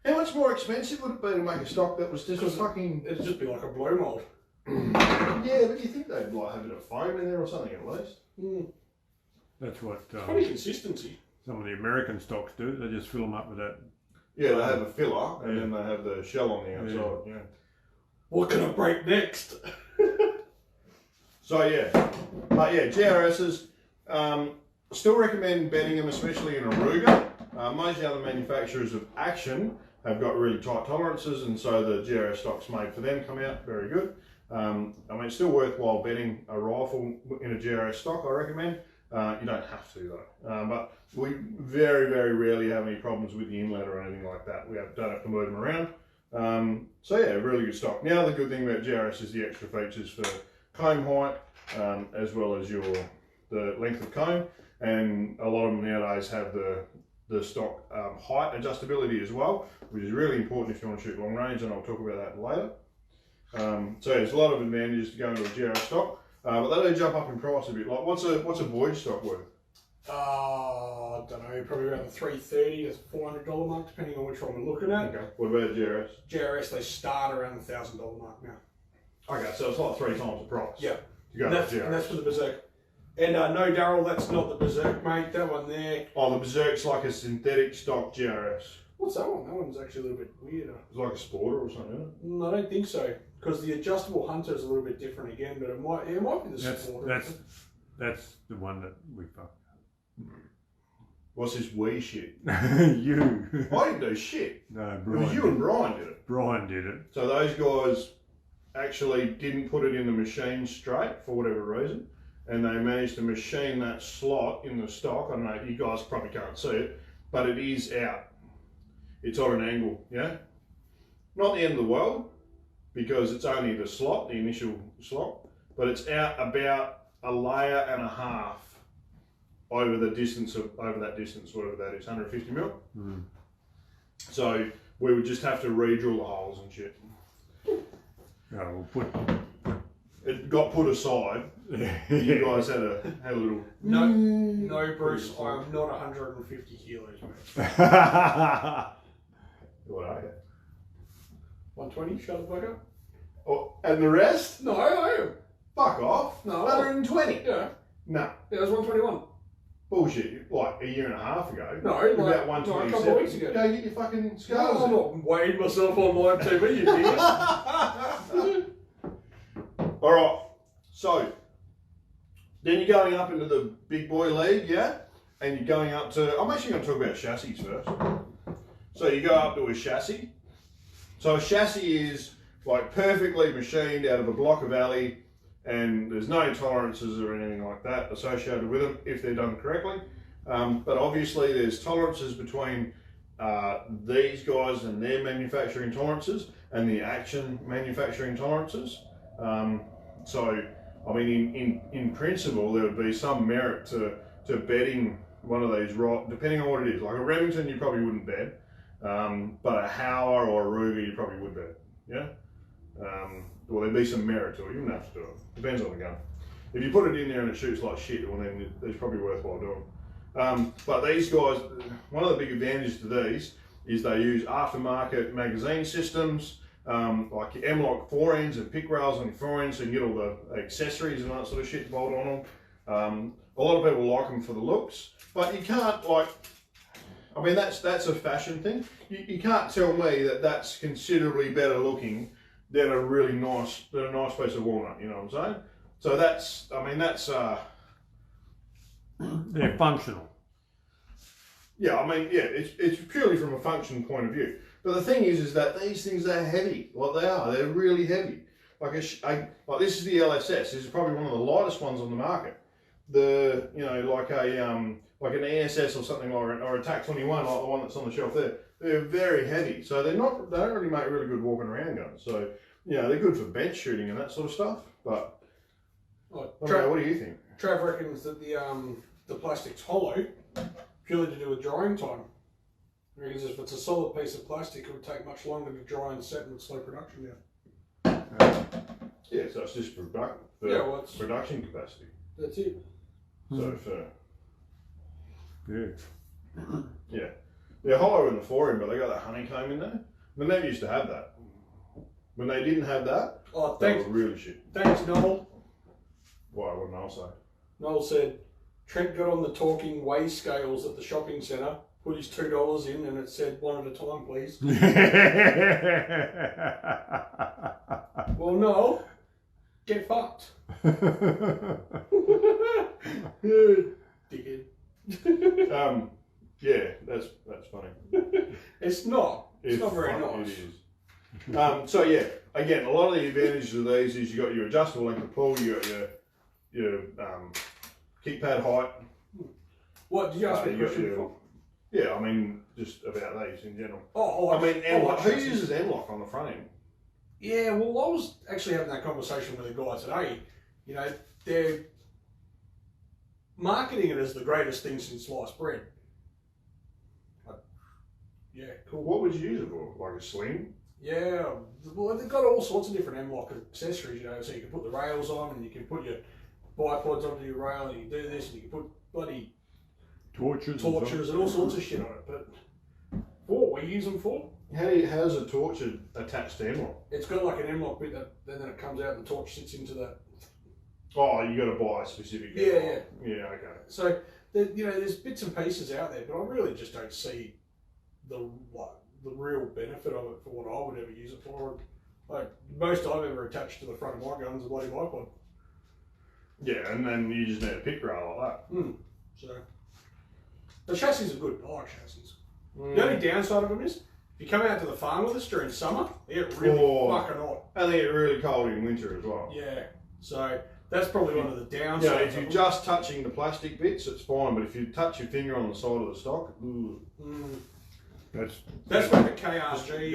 How much more expensive would it be to make a stock that was just a fucking... It'd just be like a blow mold. Yeah, but you think they'd like have a bit of foam in there or something at least? That's what Probably consistency. some of the American stocks do. They just fill them up with that. Yeah, they have a filler and then they have the shell on the outside. Yeah. What can I break next? So yeah, but yeah, GRSs. Still recommend bedding them, especially in a Ruger. Most of the other manufacturers of action have got really tight tolerances, and so the GRS stocks made for them come out very good. I mean, it's still worthwhile bedding a rifle in a GRS stock, I recommend. You don't have to though. But we very, very rarely have any problems with the inlet or anything like that. We don't have to move them around. So yeah, really good stock. Now the good thing about GRS is the extra features for comb height, as well as the length of comb, and a lot of them nowadays have the stock height adjustability as well, which is really important if you want to shoot long range, and I'll talk about that later. So there's a lot of advantages to going to a GRS stock, but they do jump up in price a bit. Like what's a Void stock worth? I don't know, probably around the $330 to $400 mark, depending on which one we're looking at. Okay. What about GRS? GRS, they start around the $1,000 mark now. Okay, so it's like 3 times the price. Yeah. To go And that's, to GRS. and that's for the Berserk. And no, Daryl, that's not the Berserk, mate. That one there. Oh, the Berserk's like a synthetic stock GRS. What's that one? That one's actually a little bit weirder. It's like a Sporter or something, isn't it? I don't think so, because the adjustable Hunter is a little bit different again, but it might be the Sporter. That's the one that we fucked. What's this wee shit? You. I didn't do shit. No, It Brian. was you and Brian did it. Brian did it. So those guys actually didn't put it in the machine straight for whatever reason, and they managed to machine that slot in the stock. I don't know, you guys probably can't see it, but it is out. It's on an angle, yeah? Not the end of the world, because it's only the slot, the initial slot, but it's out about a layer and a half over the distance over that distance, whatever that is, 150 mil. Mm. So we would just have to re-drill the holes and shit. We'll put. It got put aside. You guys had a little. No, Bruce, I'm not 150 kilos, mate. What are you? 120, shut the fuck up. Oh, and the rest? No, I am. Fuck off. No. 120. Yeah. No. Yeah, it was 121. Bullshit. Like a year and a half ago. No, about like, 127. no, a couple of weeks ago. Go get your fucking No, scales. I'm not weighing myself on live TV, you idiot. Alright, so then you're going up into the big boy league, yeah? And you're going up to, I'm actually going to talk about chassis first. So you go up to a chassis. So a chassis is like perfectly machined out of a block of alley, and there's no tolerances or anything like that associated with them if they're done correctly. But obviously there's tolerances between these guys and their manufacturing tolerances and the action manufacturing tolerances. So, I mean, in principle, there would be some merit to betting one of these, right, depending on what it is. Like a Remington, you probably wouldn't bet, but a Hauer or a Ruger, you probably would bet, yeah? Well, there'd be some merit to it. You wouldn't have to do it. Depends on the gun. If you put it in there and it shoots like shit, well, then it's probably worthwhile doing. But these guys, one of the big advantages to these is they use aftermarket magazine systems, like your M-lock forends and pick rails on your forends, so you can get all the accessories and that sort of shit to bolt on them. A lot of people like them for the looks, but you can't, like, I mean, that's a fashion thing. You can't tell me that that's considerably better looking than a really nice, piece of walnut, you know what I'm saying? So that's, I mean, that's... They're functional. Yeah, I mean, yeah, it's purely from a function point of view. But the thing is that these things are heavy. Like they are, they're really heavy. Like like this is the LSS. This is probably one of the lightest ones on the market. The, you know, like an ESS or something, or a TAC 21, like the one that's on the shelf there. They're very heavy, so they don't really make really good walking around guns. So, you know, they're good for bench shooting and that sort of stuff. But what do you think? Trav reckons that the plastic's hollow purely to do with drying time. He reckons if it's a solid piece of plastic, it would take much longer to dry and set and would slow production down. Yeah, so it's just production capacity. That's it. So for Yeah. They're hollow in the forend, but they got that honeycomb in there. They never used to have that. When they didn't have that, they were really shit. Thanks, Noel. Why? What did Noel say? Noel said, Trent got on the talking weigh scales at the shopping centre, put his $2 in, and it said 1 at a time, please. Well, Noel, get fucked. Dickhead. Yeah, that's funny. It's not. It's not very nice. It is. So yeah, again, a lot of the advantages of these is you got your adjustable length of pull, you got your kick pad height. What did you ask me a question before? Yeah, I mean just about these in general. I mean, M-lock. Who uses M-lock on the front end? Yeah, well, I was actually having that conversation with a guy today. You know, they're marketing it as the greatest thing since sliced bread. Yeah, cool. What would you use it for? Like a sling? Yeah, well, they've got all sorts of different M-lock accessories, you know, so you can put the rails on and you can put your bipods onto your rail and you can do this and you can put bloody torches and all sorts of shit on it. But what we use them for? How's a torch attached to M-lock? It's got like an M-lock bit that then it comes out and the torch sits into that. Oh, you got to buy a specific. Yeah. Yeah, okay. So, you know, there's bits and pieces out there, but I really just don't see the real benefit of it for what I would ever use it for. Like most I've ever attached to the front of my gun is a bloody bipod. Yeah, and then you just need a pick rail like that. So the chassis are good. I like chassis. The only downside of them is if you come out to the farm with us during summer, they get really fucking hot. And they get really cold in winter as well. Yeah. So that's probably one of the downsides. Yeah, if you're just touching the plastic bits, it's fine. But if you touch your finger on the side of the stock, that's where the KRG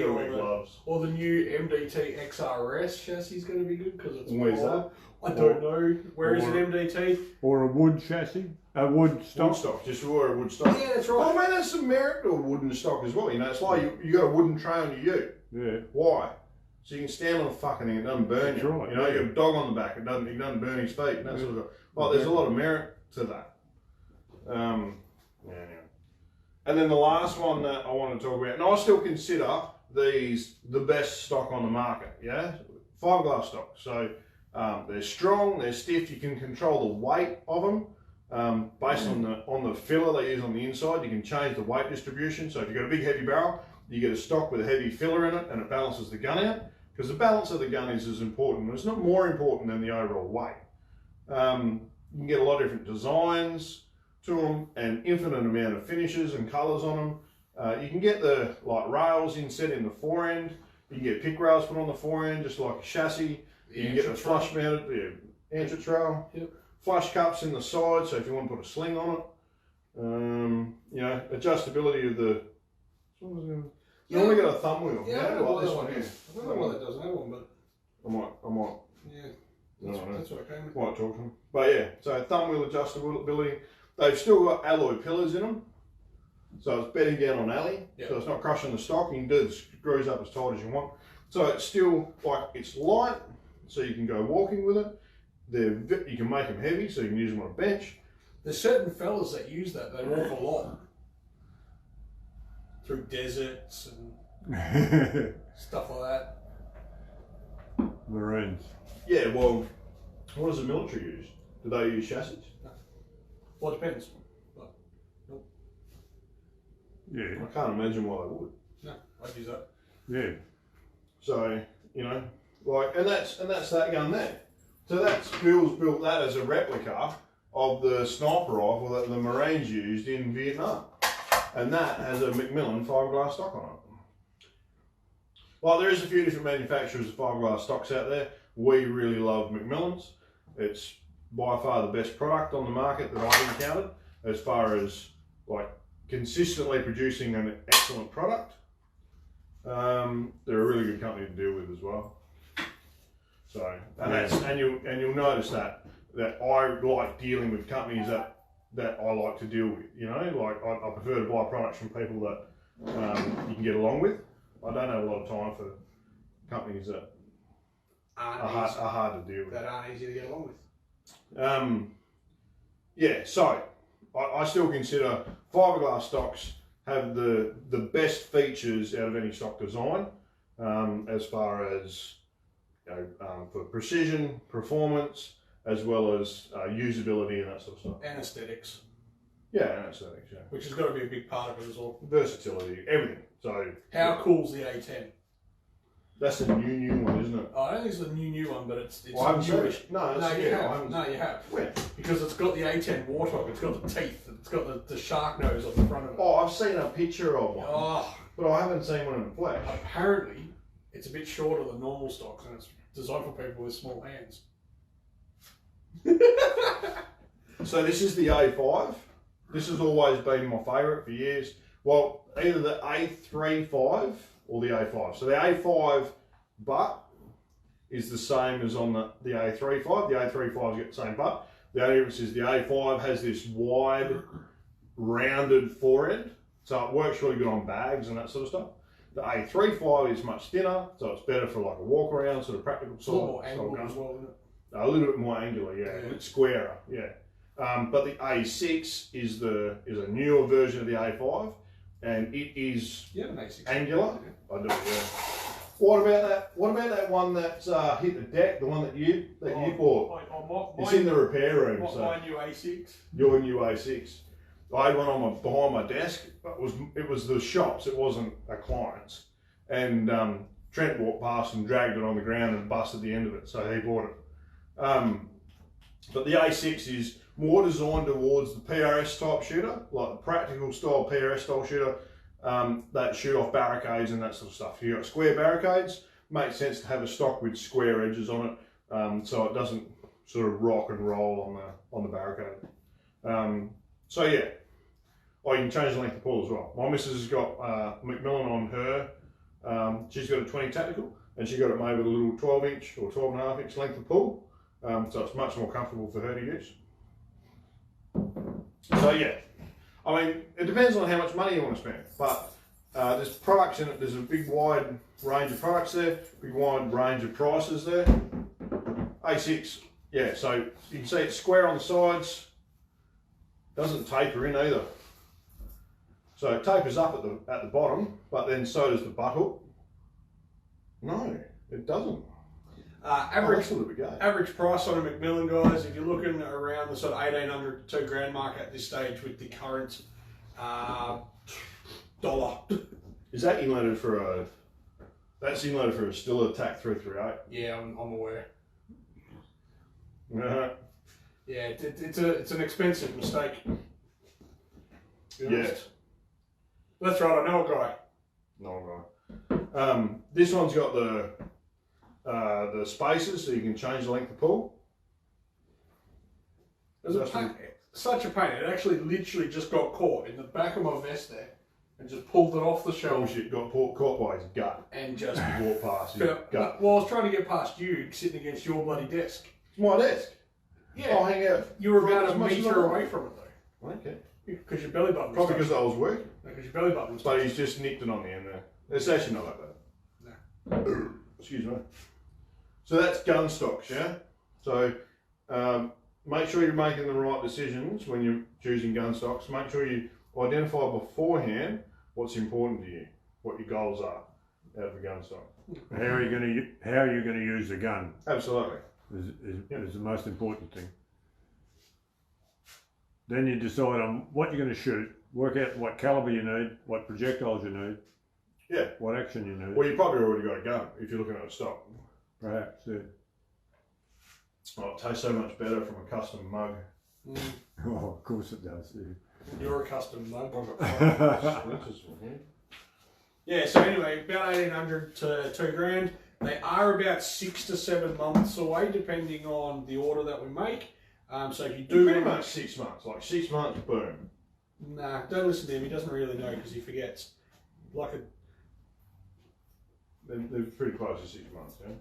or the new MDT XRS chassis is going to be good because it's. Where's that? I don't know. Where is it, MDT? Or a wood chassis? A wood stock? Wood stock, just or a wood stock. Yeah, that's right. Well, man, there's some merit to a wooden stock as well. You know, it's like you got a wooden tray on your ute. Yeah. Why? So you can stand on the fucking thing, it doesn't burn you. Right, you know, you got a dog on the back, it doesn't burn his feet and that sort of stuff. Well, there's a lot of merit to that. Anyway. And then the last one that I want to talk about, and I still consider these the best stock on the market, yeah? Fiberglass stock. So They're strong, they're stiff. You can control the weight of them based on the filler they use on the inside. You can change the weight distribution. So if you've got a big heavy barrel, you get a stock with a heavy filler in it, and it balances the gun out. Because the balance of the gun is as important. It's not more important than the overall weight. You can get a lot of different designs to them, and infinite amount of finishes and colours on them. You can get the rails inset in the fore end. You can get pick rails put on the fore end, just like a chassis. You can get the flush mounted entrance rail. Yep. Flush cups in the side, so if you want to put a sling on it. You know, adjustability of the. You only got a thumb wheel. Yeah, I don't know what that one is. I don't know why that doesn't have one, but I might. Yeah, that's what I came with. Might talk to them. But yeah, so thumb wheel adjustability. They've still got alloy pillars in them, so it's bedding down on alley. Yep. So it's not crushing the stock. You can do the screws up as tight as you want. So it's still it's light, so you can go walking with it. You can make them heavy, so you can use them on a bench. There's certain fellas that use that. They walk a lot through deserts and stuff like that. Marines. Yeah, well, what does the military use? Do they use chassis? No. Well, it depends. But, nope. Yeah. I can't imagine why they would. No, I'd use that. Yeah. So, you know, and that's that gun there. So that's Bill's built that as a replica of the sniper rifle that the Marines used in Vietnam. And that has a Macmillan fiberglass stock on it. Well, there is a few different manufacturers of fiberglass stocks out there. We really love Macmillans. It's by far the best product on the market that I've encountered as far as consistently producing an excellent product. They're a really good company to deal with as well. So, and you'll notice that I like dealing with companies that I like to deal with. You know, I prefer to buy products from people that you can get along with. I don't have a lot of time for companies that are hard to deal with. That aren't easy to get along with. Yeah, so I still consider fiberglass stocks have the best features out of any stock design, as far as for precision, performance, as well as usability and that sort of stuff. And aesthetics. Yeah, and aesthetics, yeah. Which has got to be a big part of it as well. Versatility, everything. So how cool's the A10? That's the new one, isn't it? Oh, I don't think it's the new one, but it's I haven't seen newish. it. No, you have. No, you have. Where? Because it's got the A10 warthog. It's got the teeth. It's got the shark nose on the front of it. Oh, I've seen a picture of one, Oh, but I haven't seen one in the flesh. apparently, it's a bit shorter than normal stocks, and it's designed for people with small hands. So this is the A5. This has always been my favourite for years. Well, either the A35 or the A5. So the A5 butt is the same as on the A35. The A35's got the same butt. The only difference is the A5 has this wide, rounded forehead, so it works really good on bags and that sort of stuff. The A35 is much thinner, so it's better for like a walk around, sort of practical It's a little sort more of angled gun. as well, isn't it? A little bit more angular, yeah, Yeah. it's squarer, yeah. But the A6 is a newer version of the A5, and it is You have an A6. angular. I do, yeah. What about that? What about that one that's hit the deck? The one that you bought? It's in the repair room. So My new A6. your new A6. I had one behind my desk. It was the shops. It wasn't a client's. And Trent walked past and dragged it on the ground and busted the end of it. So he bought it. But the A6 is more designed towards the PRS type shooter, like the practical style PRS style shooter that shoot off barricades and that sort of stuff. You got square barricades, makes sense to have a stock with square edges on it, so it doesn't sort of rock and roll on the barricade. So yeah, you can change the length of pull as well. My missus has got Macmillan on her. She's got a 20 tactical, and she got it made with a little 12-inch or 12.5-inch length of pull, so it's much more comfortable for her to use. So yeah, I mean, it depends on how much money you want to spend, but there's products in it. There's a big wide range of products there, big wide range of prices there. A6, yeah, so you can see it's square on the sides, doesn't taper in either. So it tapers up at the bottom, but then so does the butt hook. No, it doesn't. Average that's a little bit gay. average price on a Macmillan, guys, if you're looking around the sort of 1,800 to $2,000 mark at this stage with the current dollar. Is that inletted for a? That's inletted for a Stiller TAC 338. Yeah, I'm aware. Uh-huh. Yeah, it's an expensive mistake. Yeah. That's right. I know a guy. No, right. This one's got the spacers, so you can change the length of pull. It was such a pain. It actually literally just got caught in the back of my vest there, and just pulled it off the shelf. Bullshit, got caught by his gut. And just Walked past his gut. Well, I was trying to get past you, sitting against your bloody desk. It's my desk. Yeah. I'll hang out. You were about as a much as I metre want. away from it though. Okay. Because your belly button was Probably touching. because I was working. Because your belly button was But touching. he's just nicked it on the end there. It's actually not that bad. Excuse me. So that's gun stocks, yeah? So make sure you're making the right decisions when you're choosing gun stocks. Make sure you identify beforehand what's important to you, what your goals are out of a gun stock. How are you going to use the gun? Absolutely. Is the most important thing. Then you decide on what you're going to shoot, work out what caliber you need, what projectiles you need, Yeah. what action you need. Well, you've probably already got a gun if you're looking at a stock. Perhaps, yeah. Oh, it tastes so much better from a custom mug. Oh, of course it does. Yeah. You're a custom mug. This is one here. Yeah, so anyway, about 1,800 to $2,000. They are about 6 to 7 months away, depending on the order that we make. So if you do... Pretty much 6 months. Like 6 months, boom. Nah, don't listen to him. He doesn't really know because he forgets. Like a... They're pretty close to 6 months, yeah?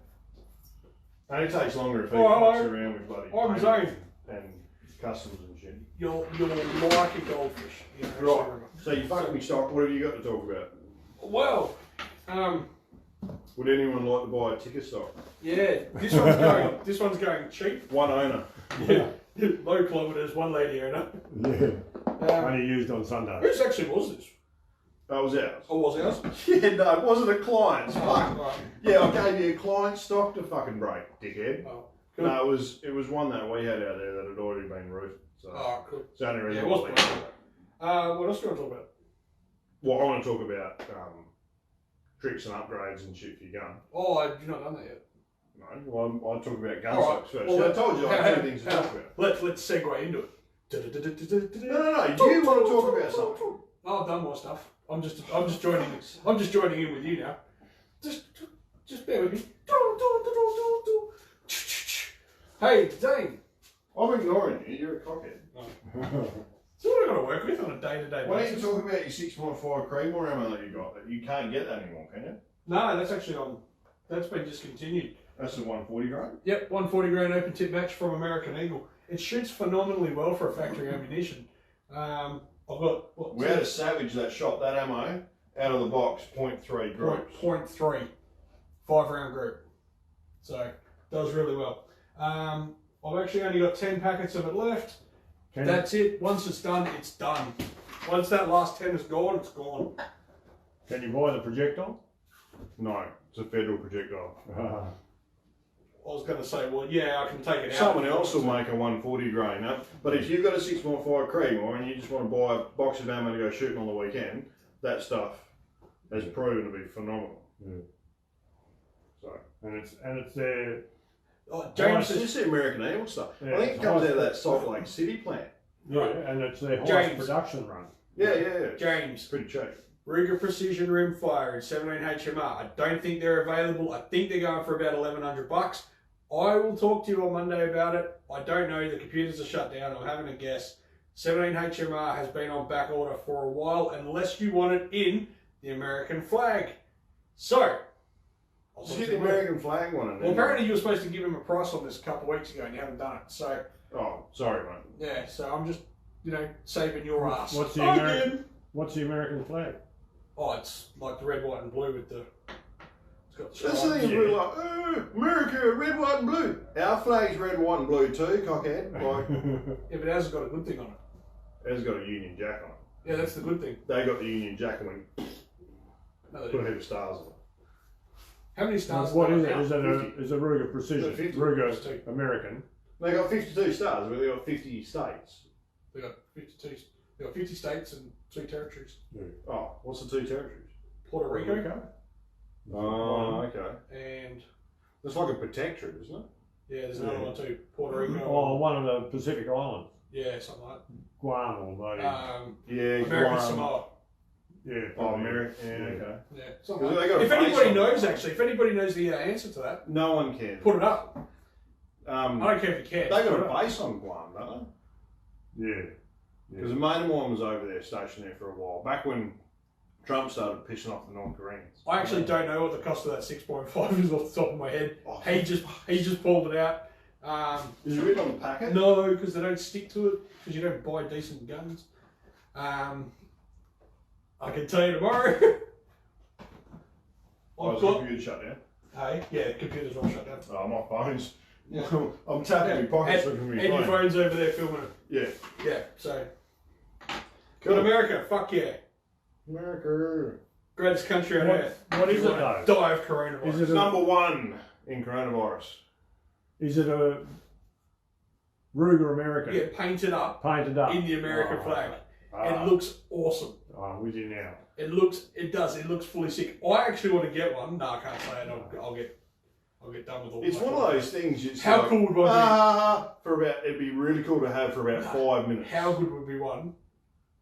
Only takes longer if he Oh, fucks hello. around with bloody I'm paint Zaine. and customs and shit. You're like a goldfish. You know, Right. So you fucking me stock, what have you got to talk about? Well, Would anyone like to buy a ticker stock? yeah, this one's going cheap. One owner. Yeah. Low kilometres, one lady owner. Yeah. Only used on Sunday. Whose actually was this? That was ours. Oh, was ours? Yeah, no, it wasn't a client's. Fuck. Right. Yeah, I gave you a client stock to fucking break, dickhead. Oh, cool. No, it was one that we had out there that had already been roofed. So Oh, cool. it's the only reason Yeah, it was I pretty leave cool. it. What else do you want to talk about? Well, I want to talk about tricks and upgrades and shit for your gun. Oh, you've not done that yet. No, well, I'll talk about gun All stocks right. first. Well, I told you I had 2 things to talk about. Let's segue into it. No, you want to talk about something. Oh, I've done more stuff. I'm just joining in with you now. Just bear with me. Hey, Zaine. I'm ignoring you, you're a cockhead. So what have I got to work with on a day-to-day Why don't you basis? talk about your 6.5 Creedmoor ammo that you got? That you can't get that anymore, can you? No, that's actually on. That's been discontinued. That's the 140 grain? Yep, 140 grain open tip match from American Eagle. It shoots phenomenally well for a factory ammunition. I've got what, We had a savage that shot that ammo out of the box, 0.3 groups. 0.3, 5-round group. So does really well. I've actually only got 10 packets of it left. That's it. Once it's done, it's done. Once that last 10 is gone, it's gone. Can you buy the projectile? No, it's a federal projectile. I was going to say, well, yeah, I can take it out. Someone else will make a 140 grain up, but if you've got a 6.5 Creedmoor and you just want to buy a box of ammo to go shooting on the weekend, that stuff has proven to be phenomenal. Yeah. So, and it's their Oh, James, James it's is just the American Eagle stuff. Yeah, I think it it's comes nice. out of that Salt Lake City plant. yeah, and it's their highest James. production run. Yeah. James. It's pretty cheap. Ruger Precision Rimfire and 17 HMR. I don't think they're available. I think they're going for about $1,100. I will talk to you on Monday about it. I don't know. The computers are shut down. I'm having a guess. 17 HMR has been on back order for a while, unless you want it in the American flag. So, I'll Just talk get to the you American flag one. And Well, then- apparently you were supposed to give him a price on this a couple of weeks ago, and you haven't done it. So, Oh, sorry, mate. yeah. So I'm just, saving your ass. What's the Again. American? What's the American flag? Oh, it's like the red, white, and blue with the. It's got the That's stripe. the thing, we're like, America, red, white, and blue. Our flag's red, white, and blue too, cockhead. Like, Yeah, but ours has got a good thing on it. ours got a Union Jack on it. Yeah, that's the good thing. They got the Union Jack and went, No, they put a didn't. heap of stars on it. How many stars? What is do it? they Is have? it a Ruger Precision? 50. Ruger American. They got 52 stars, but they got 50 states. They got 52. They got 50 states and 2 territories. Oh, what's the 2 territories? Puerto Rico Oh, okay. and It's like a protectorate, isn't it? yeah, there's another one too. Puerto Rico. Oh, one of the Pacific Islands. Yeah, something like Guam or bloody. that. Yeah, American Guam. Samoa. Yeah. Oh, probably. America. Yeah, Yeah. okay. Yeah, something Because like they got that. a If base anybody on knows, it. actually, if anybody knows the answer to that, No one can. put it up. I They don't care if you can. got Put it a up. base on Guam, don't they? Yeah. Because a mate of mine was over there, stationed there for a while, back when Trump started pissing off the North Koreans. I actually don't know what the cost of that 6.5 is off the top of my head. Oh. He just pulled it out. Is it written on the packet? No, because they don't stick to it. Because you don't buy decent guns. I can tell you tomorrow. Oh, I've is the got. computer shut down? Hey, yeah, the computer's all shut down. Oh, my phone's. Yeah. I'm tapping my pockets looking for my And your phone. phone's over there filming it. Yeah. Yeah, so. Cool. But America, fuck yeah. America. Greatest country on earth. What is You it wanna though? Die of coronavirus. Is it It's a, number 1 in coronavirus. is it a Ruger American? Yeah, painted up Painted up. in the American flag. Ah. It looks awesome. I'm with you now. It looks fully sick. I actually want to get one. No, I can't say it. I'll get done with all. It's my one of those things. It's How like, cool would one for about. It'd be really cool to have for about 5 minutes. How good would be one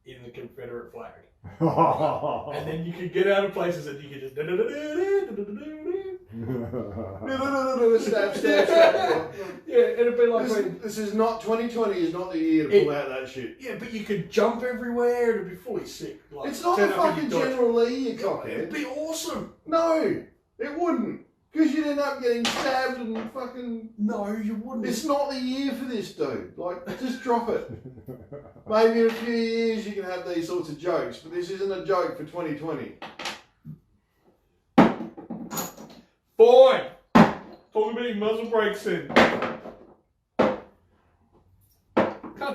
in the Confederate flag? Oh. And then you could get out of places and you could just. Stab, stab, stab. Yeah, it'd be like when. This is not 2020. Is not the year to pull out that shit. Yeah, but you could jump everywhere. It'd be fully sick. Like, It's not turn the up in fucking your Dodge. General Lee, you It'd cockhead. be awesome. No, it wouldn't. Because you'd end up getting stabbed and fucking. No, you wouldn't. It's not the year for this, dude. Like, just drop it. Maybe in a few years you can have these sorts of jokes, but this isn't a joke for 2020. Boy, talk about your muzzle brakes then. Can't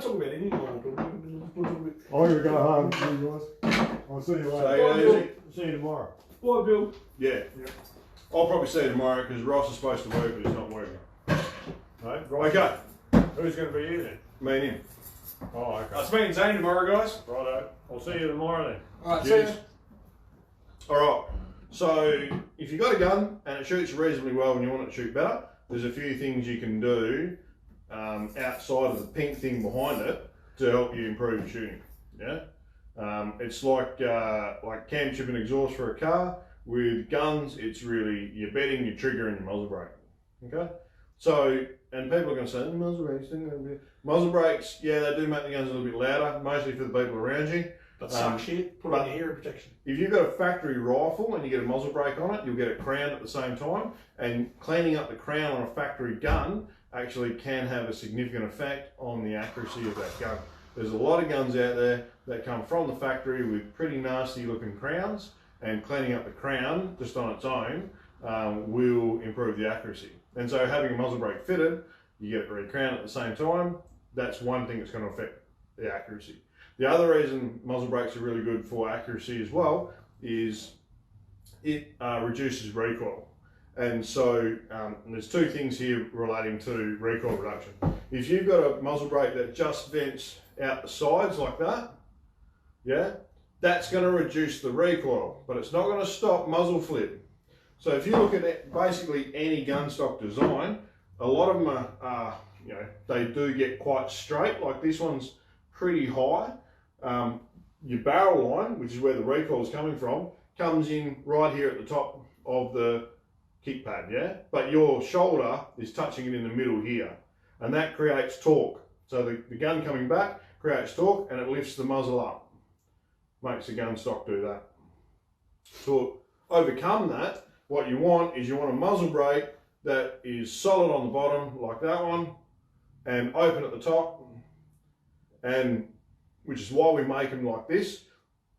talk about anything. I'm gonna go home. See you guys. I'll see you later. So, See you tomorrow. Boy, Bill. yeah. I'll probably see you tomorrow because Ross is supposed to work, but he's not working. Right, Okay, Who's going to be here then? me and him. Oh, okay. That's me and Zaine tomorrow, guys. Righto. I'll see you tomorrow then. Alright, see Cheers. ya. Alright, so if you've got a gun and it shoots reasonably well and you want it to shoot better, there's a few things you can do outside of the pink thing behind it to help you improve your shooting. Yeah, it's like cam chip and exhaust for a car. With guns, it's really your bedding, your trigger, and your muzzle brake. Okay, so and people are going to say muzzle brakes. Muzzle brakes, yeah, they do make the guns a little bit louder, mostly for the people around you. But suck shit, put on your hearing protection. If you've got a factory rifle and you get a muzzle brake on it, you'll get it crowned at the same time. And cleaning up the crown on a factory gun actually can have a significant effect on the accuracy of that gun. There's a lot of guns out there that come from the factory with pretty nasty looking crowns, and cleaning up the crown just on its own will improve the accuracy. And so having a muzzle brake fitted, you get it re-crowned at the same time. That's one thing that's going to affect the accuracy. The other reason muzzle brakes are really good for accuracy as well is it reduces recoil. And so there's two things here relating to recoil reduction. If you've got a muzzle brake that just vents out the sides like that, yeah, that's going to reduce the recoil, but it's not going to stop muzzle flip. So if you look at basically any gun stock design, a lot of them are they do get quite straight. Like this one's pretty high. Your barrel line, which is where the recoil is coming from, comes in right here at the top of the kick pad, yeah? But your shoulder is touching it in the middle here, and that creates torque. So the gun coming back creates torque, and it lifts the muzzle up. Makes the gun stock do that. To overcome that, what you want is you want a muzzle brake that is solid on the bottom, like that one, and open at the top, and which is why we make them like this.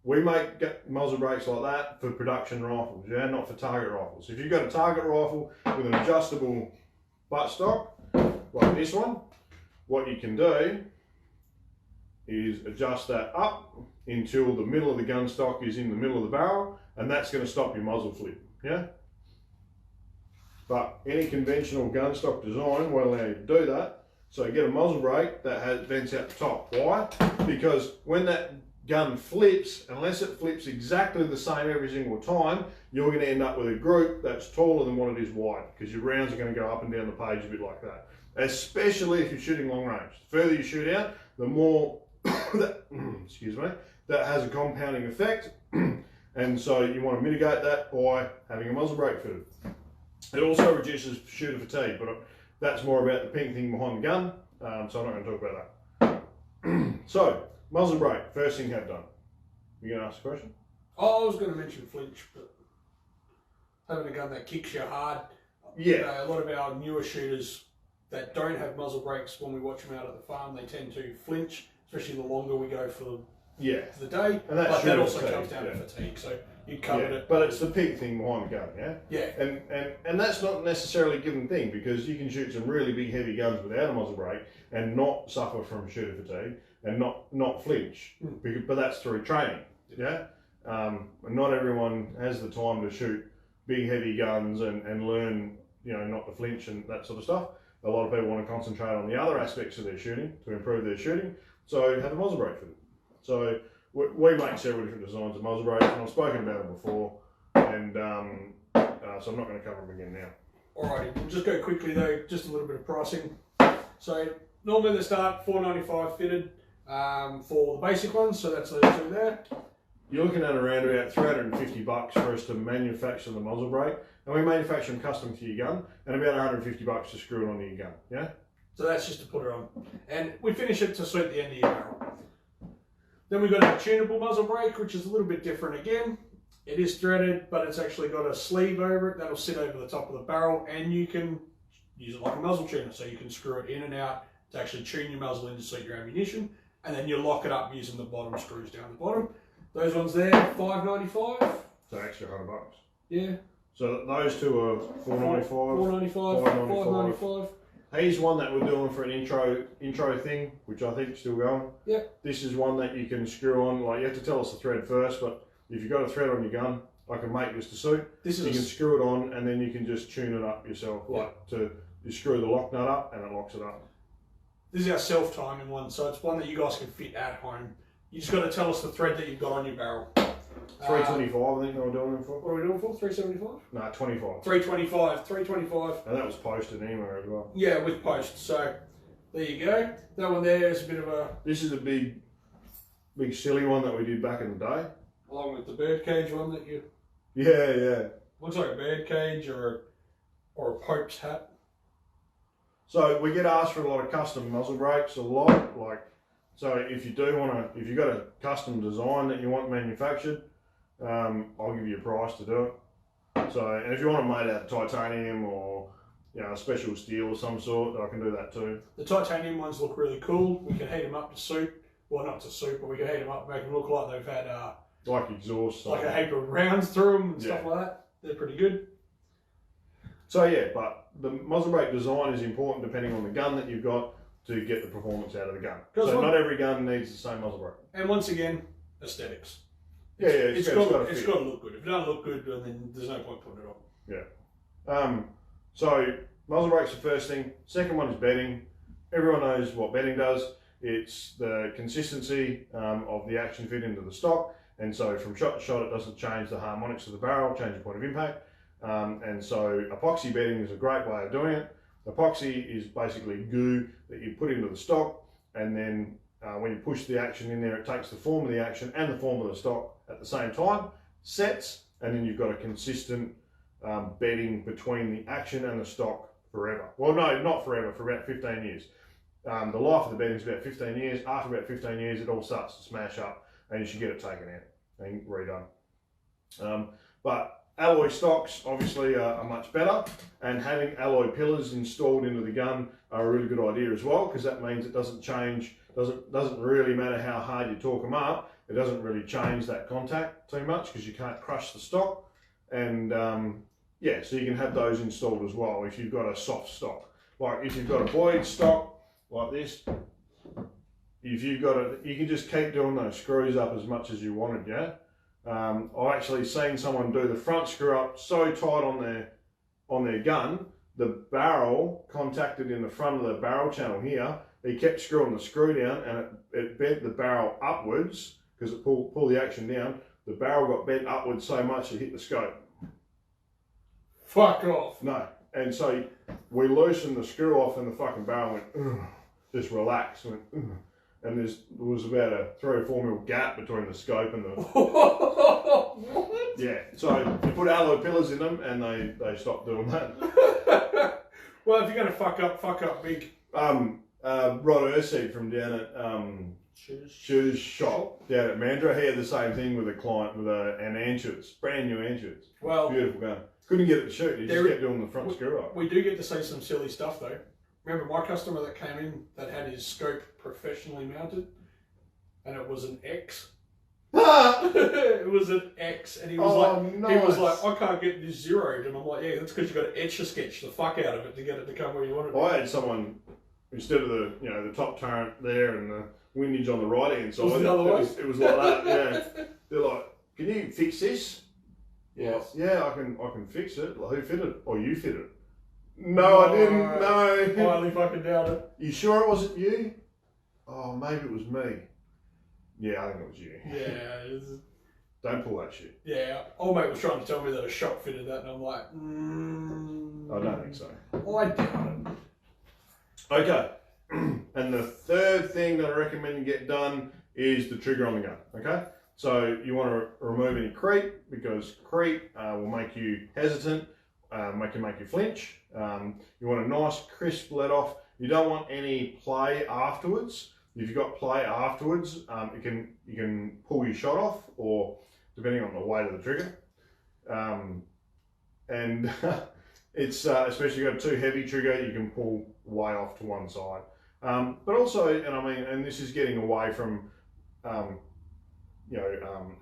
We make muzzle brakes like that for production rifles, yeah, not for target rifles. If you've got a target rifle with an adjustable buttstock, like this one, what you can do is adjust that up until the middle of the gun stock is in the middle of the barrel, and that's going to stop your muzzle flip, yeah? But any conventional gun stock design won't allow you to do that. So get a muzzle brake that has vents out the top. Why? Because when that gun flips, unless it flips exactly the same every single time, you're going to end up with a group that's taller than what it is wide, because your rounds are going to go up and down the page a bit like that. Especially if you're shooting long range. The further you shoot out, the more that, excuse me, that has a compounding effect. And so you want to mitigate that by having a muzzle brake fitted. It also reduces shooter fatigue, but that's more about the pink thing behind the gun, so I'm not going to talk about that. So, muzzle brake, first thing you have done. You going to ask a question? Oh, I was going to mention flinch, but having a gun that kicks you hard. Yeah. You know, a lot of our newer shooters that don't have muzzle brakes, when we watch them out at the farm, they tend to flinch, especially the longer we go for the day. And that's but that also fatigue, comes down to fatigue, so you covered it. But it's the pink thing behind the gun, yeah? Yeah. And that's not necessarily a given thing, because you can shoot some really big heavy guns without a muzzle brake and not suffer from shooter fatigue and not flinch, but that's through training, yeah? Not everyone has the time to shoot big heavy guns and learn, you know, not to flinch and that sort of stuff. A lot of people want to concentrate on the other aspects of their shooting to improve their shooting, so have a muzzle brake fitted. So we make several different designs of muzzle brakes, and I've spoken about them before, and so I'm not going to cover them again now. Alrighty, we'll just go quickly though, just a little bit of pricing. So normally they start $4.95 fitted for the basic ones, so that's those two there. You're looking at around about $350 for us to manufacture the muzzle brake, and we manufacture them custom to your gun, and about $150 to screw it onto your gun, yeah? So that's just to put it on. And we finish it to suit the end of your barrel. Then we've got a tunable muzzle brake, which is a little bit different again. It is threaded, but it's actually got a sleeve over it that'll sit over the top of the barrel, and you can use it like a muzzle tuner, so you can screw it in and out to actually tune your muzzle in to suit your ammunition, and then you lock it up using the bottom screws down the bottom. Those ones there, $5.95. So extra $100. Yeah. So those two are $4.95. $4.95, $5.95. Here's one that we're doing for an intro thing, which I think is still going. Yep. This is one that you can screw on, like you have to tell us the thread first, but if you've got a thread on your gun, I can make this to suit. You can screw it on and then you can just tune it up yourself. You screw the lock nut up and it locks it up. This is our self-timing one, so it's one that you guys can fit at home. You just got to tell us the thread that you've got on your barrel. $325, I think they were doing it for. What are we doing for? $375? No, $25. $325. And that was posted anywhere as well. Yeah, with post. So there you go. That one there is a bit of a. This is a big silly one that we did back in the day. Along with the birdcage one that you. Yeah. Looks like a birdcage or a Pope's hat. So we get asked for a lot of custom muzzle brakes, a lot. Like, so if you do want to, if you've got a custom design that you want manufactured, I'll give you a price to do it. So, and if you want it made out of titanium or, you know, a special steel of some sort, I can do that too. The titanium ones look really cool. We can heat them up to suit. Well, not to suit, but we can heat them up and make them look like they've had like exhaust, like a heap of rounds through them and stuff like that. They're pretty good. So yeah, but the muzzle brake design is important depending on the gun that you've got to get the performance out of the gun. So not every gun needs the same muzzle brake. And once again, aesthetics. It's got to look good. If it doesn't look good, then there's no point putting it on. Yeah. So muzzle brake's the first thing. Second one is bedding. Everyone knows what bedding does. It's the consistency of the action fit into the stock, and so from shot to shot it doesn't change the harmonics of the barrel, change the point of impact. And so epoxy bedding is a great way of doing it. Epoxy is basically goo that you put into the stock, and then when you push the action in there, it takes the form of the action and the form of the stock at the same time, sets, and then you've got a consistent bedding between the action and the stock forever. Well, no, not forever, for about 15 years. The life of the bedding is about 15 years. After about 15 years, it all starts to smash up, and you should get it taken out and redone. But alloy stocks obviously are much better, and having alloy pillars installed into the gun are a really good idea as well, because that means it doesn't change, doesn't really matter how hard you torque them up, it doesn't really change that contact too much because you can't crush the stock. And yeah, so you can have those installed as well if you've got a soft stock. Like if you've got a Boyd stock like this, if you've got it, you can just keep doing those screws up as much as you wanted, yeah? I've actually seen someone do the front screw up so tight on on their gun, the barrel contacted in the front of the barrel channel here. He kept screwing the screw down, and it bent the barrel upwards because it pulled the action down. The barrel got bent upwards so much it hit the scope. Fuck off. No. And so we loosened the screw off and the fucking barrel went, ugh, just relaxed. Went, ugh. And there was about a 3 or 4 mil gap between the scope and the... What? Yeah. So you put alloy pillars in them and they stopped doing that. Well, if you're going to fuck up big. Rod Urseed from down at Shooter's Shop down at Mandurah, he had the same thing with a client with an Anschutz, brand new Anschutz. Well, beautiful gun. Couldn't get it to shoot. He just kept doing the front screw up. We do get to see some silly stuff though. Remember my customer that came in that had his scope professionally mounted, and it was an X. It was an X, and he was nice. he was like, I can't get this zeroed, and I'm like, yeah, that's because you got to etch a sketch the fuck out of it to get it to come where you want it. I had someone, instead of the top turret there and the windage on the right hand side, it was like that. Yeah, they're like, can you fix this? Yes. Like, yeah, I can fix it. Like, who fitted it? Or you fitted it? No, I didn't. No. Highly fucking doubt it. You sure it wasn't you? Oh, maybe it was me. Yeah, I think it was you. Yeah. Don't pull that shit. Yeah. Old mate was trying to tell me that a shop fitted that, and I'm like, I don't think so. I doubt it. Okay. And the third thing that I recommend you get done is the trigger on the gun. Okay. So you want to remove any creep, because creep will make you hesitant, make you flinch. You want a nice crisp let off. You don't want any play afterwards. If you've got play afterwards, you can pull your shot off, or depending on the weight of the trigger. And it's especially if you've got a too heavy trigger, you can pull way off to one side. But also, and this is getting away from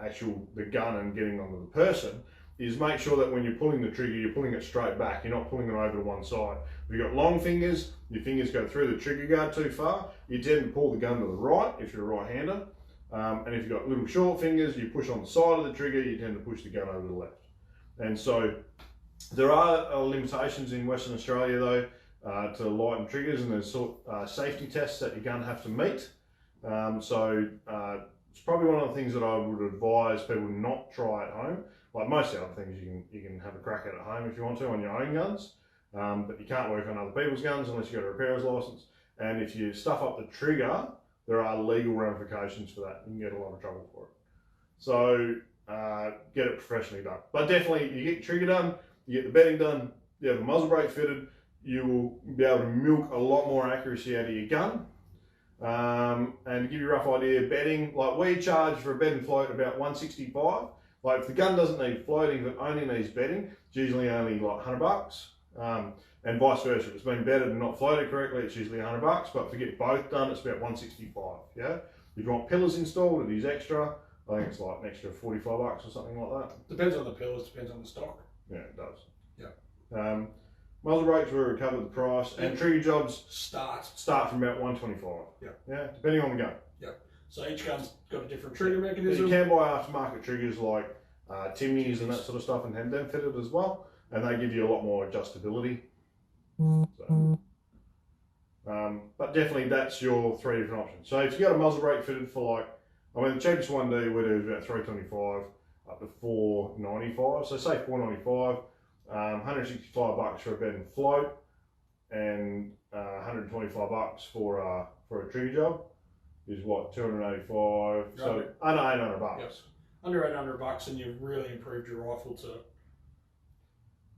actual the gun and getting onto the person, is make sure that when you're pulling the trigger, you're pulling it straight back. You're not pulling it over to one side. If you've got long fingers, your fingers go through the trigger guard too far, you tend to pull the gun to the right if you're a right-hander. And if you've got little short fingers, you push on the side of the trigger, you tend to push the gun over to the left. And so there are limitations in Western Australia though to lighten triggers, and there's safety tests that your gun have to meet. It's probably one of the things that I would advise people not try at home. Like most of the other things, you can have a crack at home if you want to on your own guns, but you can't work on other people's guns unless you've got a repairer's license. And if you stuff up the trigger, there are legal ramifications for that. You can get a lot of trouble for it. So get it professionally done. But definitely, you get your trigger done, you get the bedding done, you have the muzzle brake fitted, you will be able to milk a lot more accuracy out of your gun. And to give you a rough idea, bedding, like we charge for a bed and float about $165. Like if the gun doesn't need floating, if it only needs bedding, it's usually only like $100. And vice versa, if it's been bedded and not floated correctly, it's usually $100. But to get both done, it's about $165. Yeah. If you want pillars installed, it is extra. I think it's like an extra $45 or something like that. Depends on the pillars, depends on the stock. Yeah, it does. Yeah. Muzzle brakes, we recovered the price, and trigger jobs start from about $125. Yeah. Yeah, depending on the gun. Yeah. So each gun's got a different trigger But mechanism. you can buy aftermarket triggers like Timneys and that sort of stuff, and have them fitted as well, and they give you a lot more adjustability. So, but definitely that's your 3 different options. So if you got a muzzle brake fitted for the cheapest one we do is about $325 up to $495. So say $495, $165 for a bed and float, and $125 for a trigger job is what, $285. So under $800. Yep. Under $800, and you've really improved your rifle to.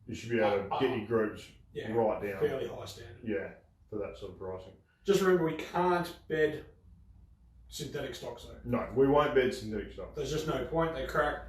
You should be able to get your groups right down. Fairly high standard. Yeah, for that sort of pricing. Just remember, we can't bed synthetic stocks though. No, we won't bed synthetic stock. There's just no point. They crack.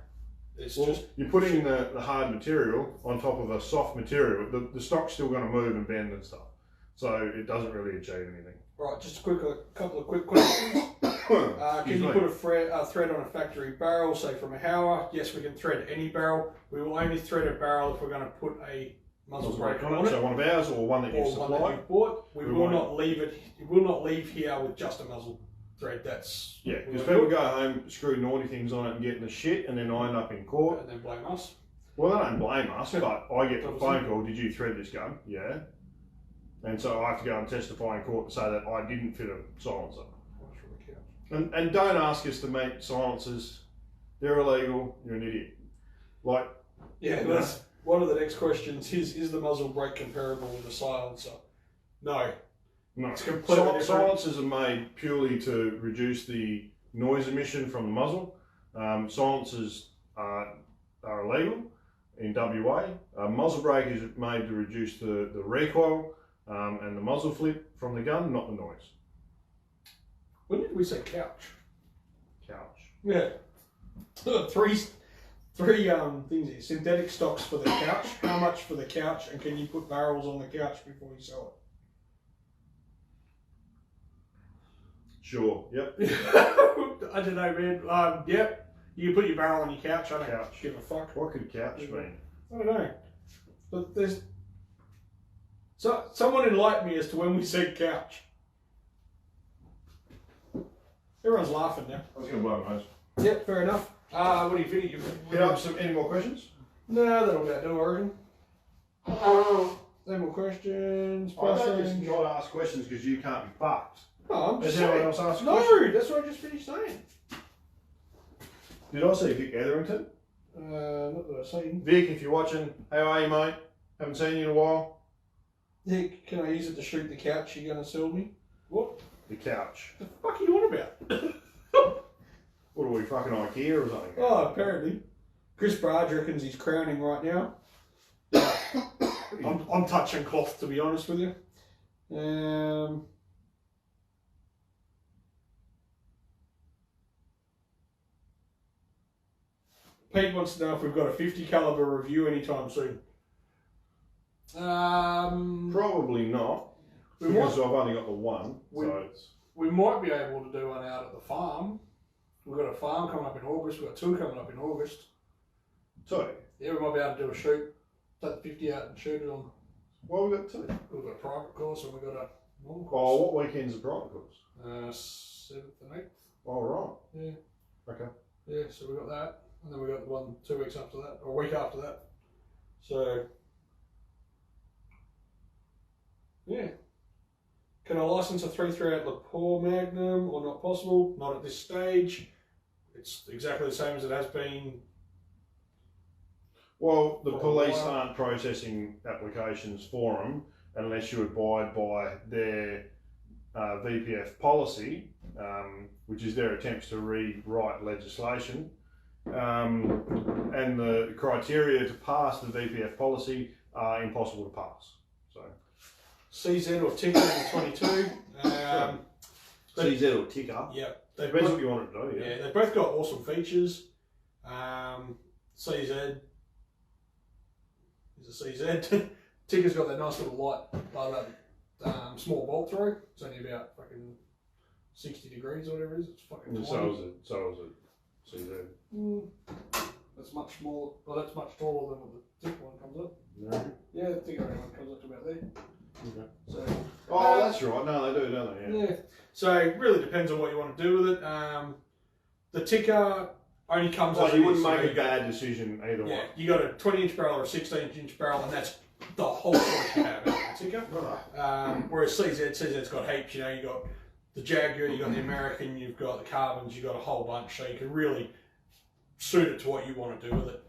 It's you're putting the hard material on top of a soft material. The stock's still going to move and bend and stuff, so it doesn't really achieve anything. Right, just a couple of quick questions. Can you put a thread on a factory barrel, say from a Hauer? Yes, we can thread any barrel. We will only thread a barrel if we're going to put a muzzle brake on it. So one of ours, or one that you supply. One that you've bought. We will not leave it. It will not leave here with just a muzzle thread. That's because people go home, screw naughty things on it and get in the shit, and then I end up in court. And then blame us. Well, they don't blame us, but I get the phone call, did you thread this gun? Yeah. And so I have to go and testify in court to say that I didn't fit a silencer. And don't ask us to make silencers. They're illegal. You're an idiot. Like, yeah, that's one of the next questions. Is the muzzle brake comparable with a silencer? No. No. It's completely different. Silencers are made purely to reduce the noise emission from the muzzle. Silencers are illegal in WA. Muzzle brake is made to reduce the recoil and the muzzle flip from the gun, not the noise. When did we say couch? Couch. Yeah. Three things here. Synthetic stocks for the couch. How much for the couch, and can you put barrels on the couch before you sell Sure. Yep. it? I don't know, man. Yep. You can put your barrel on your couch. I don't give a fuck. What could couch mean? I don't know. But there's someone enlighten me as to when we said couch. Everyone's laughing now. I was going to blow my nose. Yep, fair enough. What do you think? Any more questions? No, that'll about do, I reckon. No more questions. I don't just not ask questions because you can't be fucked. No, I'm Has just anyone saying. else asked a No, question? that's what I just finished saying. Did I see Vic Etherington? Not that I've seen. Vic, if you're watching, how are you, mate? Haven't seen you in a while. Nick, can I use it to shoot the couch you're going to sell me? What? The couch. The fuck are you on about? What are we, fucking IKEA or something? Oh, apparently. Chris Barge reckons he's crowning right now. I'm touching cloth, to be honest with you. Pete wants to know if we've got a 50 caliber review anytime soon. Probably not. Because I've only got the one. We might be able to do one out at the farm. We've got a farm coming up in August. We've got two coming up in August. So? Yeah, we might be able to do a shoot. Take the 50 out and shoot it on. Well, we've got two. We've got a private course and we've got a normal course. Oh, what weekend's the private course? 7th and 8th. Oh, right. Yeah. Okay. Yeah, so we got that. And then we got the one 2 weeks after that, or a week after that. So, yeah. Can I license a 338 Lepore Magnum or not possible? Not at this stage. It's exactly the same as it has been. Well, the police aren't processing applications for them unless you abide by their VPF policy, which is their attempts to rewrite legislation. And the criteria to pass the VPF policy are impossible to pass. So, CZ or ticker in 22. CZ or ticker. Yep. Depends what you want to do. Yeah, they've both got awesome features. CZ is a CZ. Ticker's got that nice little light, small bolt throw. It's only about fucking 60 degrees or whatever it is. It's fucking tiny. So is it CZ. That's much more. Well, that's much taller than what the ticker one comes up. No. Yeah, the ticker one comes up to about there. Okay. So. Oh, that's right. No, they do, don't they? Yeah. So it really depends on what you want to do with it. The ticker only comes up. You wouldn't make a bad decision either way. Yeah, you got a 20-inch barrel or a 16-inch barrel, and that's the whole choice you have out of the ticker. Whereas CZ's got heaps. You know, you got the Jaguar, you got the American, you've got the Carbons, you've got a whole bunch. So you can really suit it to what you want to do with it.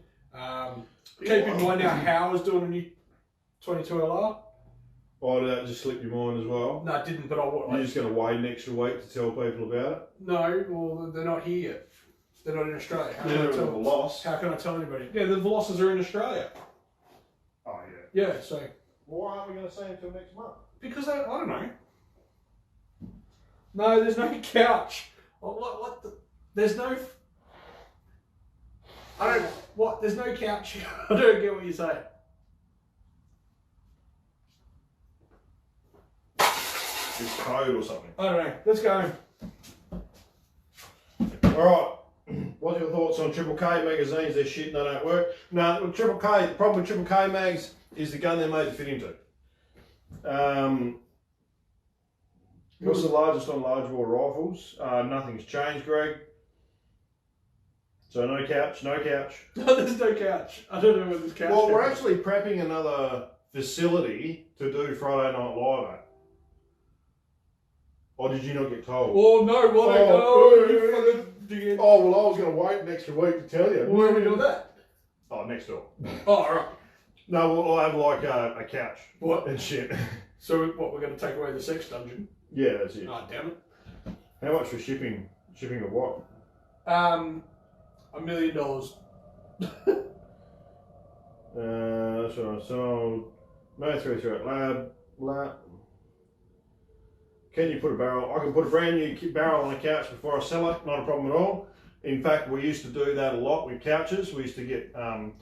Keep in mind now, Howard's doing a new 22LR. Oh, did that just slip your mind as well? No, it didn't, but You're just going to wait an extra week to tell people about it? No, well, they're not here yet. They're not in Australia. How can I tell anybody? Yeah, the Velocities are in Australia. Oh, yeah. Yeah, so. Well, why aren't we going to see it until next month? Because I don't know. No, there's no couch. What the? There's no. I don't. What? There's no couch here. I don't get what you're saying. It's code or something. I don't know. Let's go. Alright. What's your thoughts on Triple K magazines? They're shit and they don't work. No, with Triple K, the problem with Triple K mags is the gun they're made to fit into. What's the largest on large bore rifles? Nothing's changed, Greg. So no couch, no couch. No, there's no couch. I don't know where this couch Well, we're is. actually prepping another facility to do Friday Night Live at. Or did you not get told? Oh no, what you fucking dig in. Oh, well, I was going to wait an extra week to tell you. Where are we doing that? Oh, next door. Oh, alright. No, we'll have like a couch. What? And shit. So what, we're going to take away the sex dungeon? Yeah, that's it. Oh, damn it. How much for shipping? Shipping of what? $1 million. That's what I sold. No 3 throughout lab. Can you put a barrel? I can put a brand new barrel on a couch before I sell it. Not a problem at all. In fact, we used to do that a lot with couches. We used to get there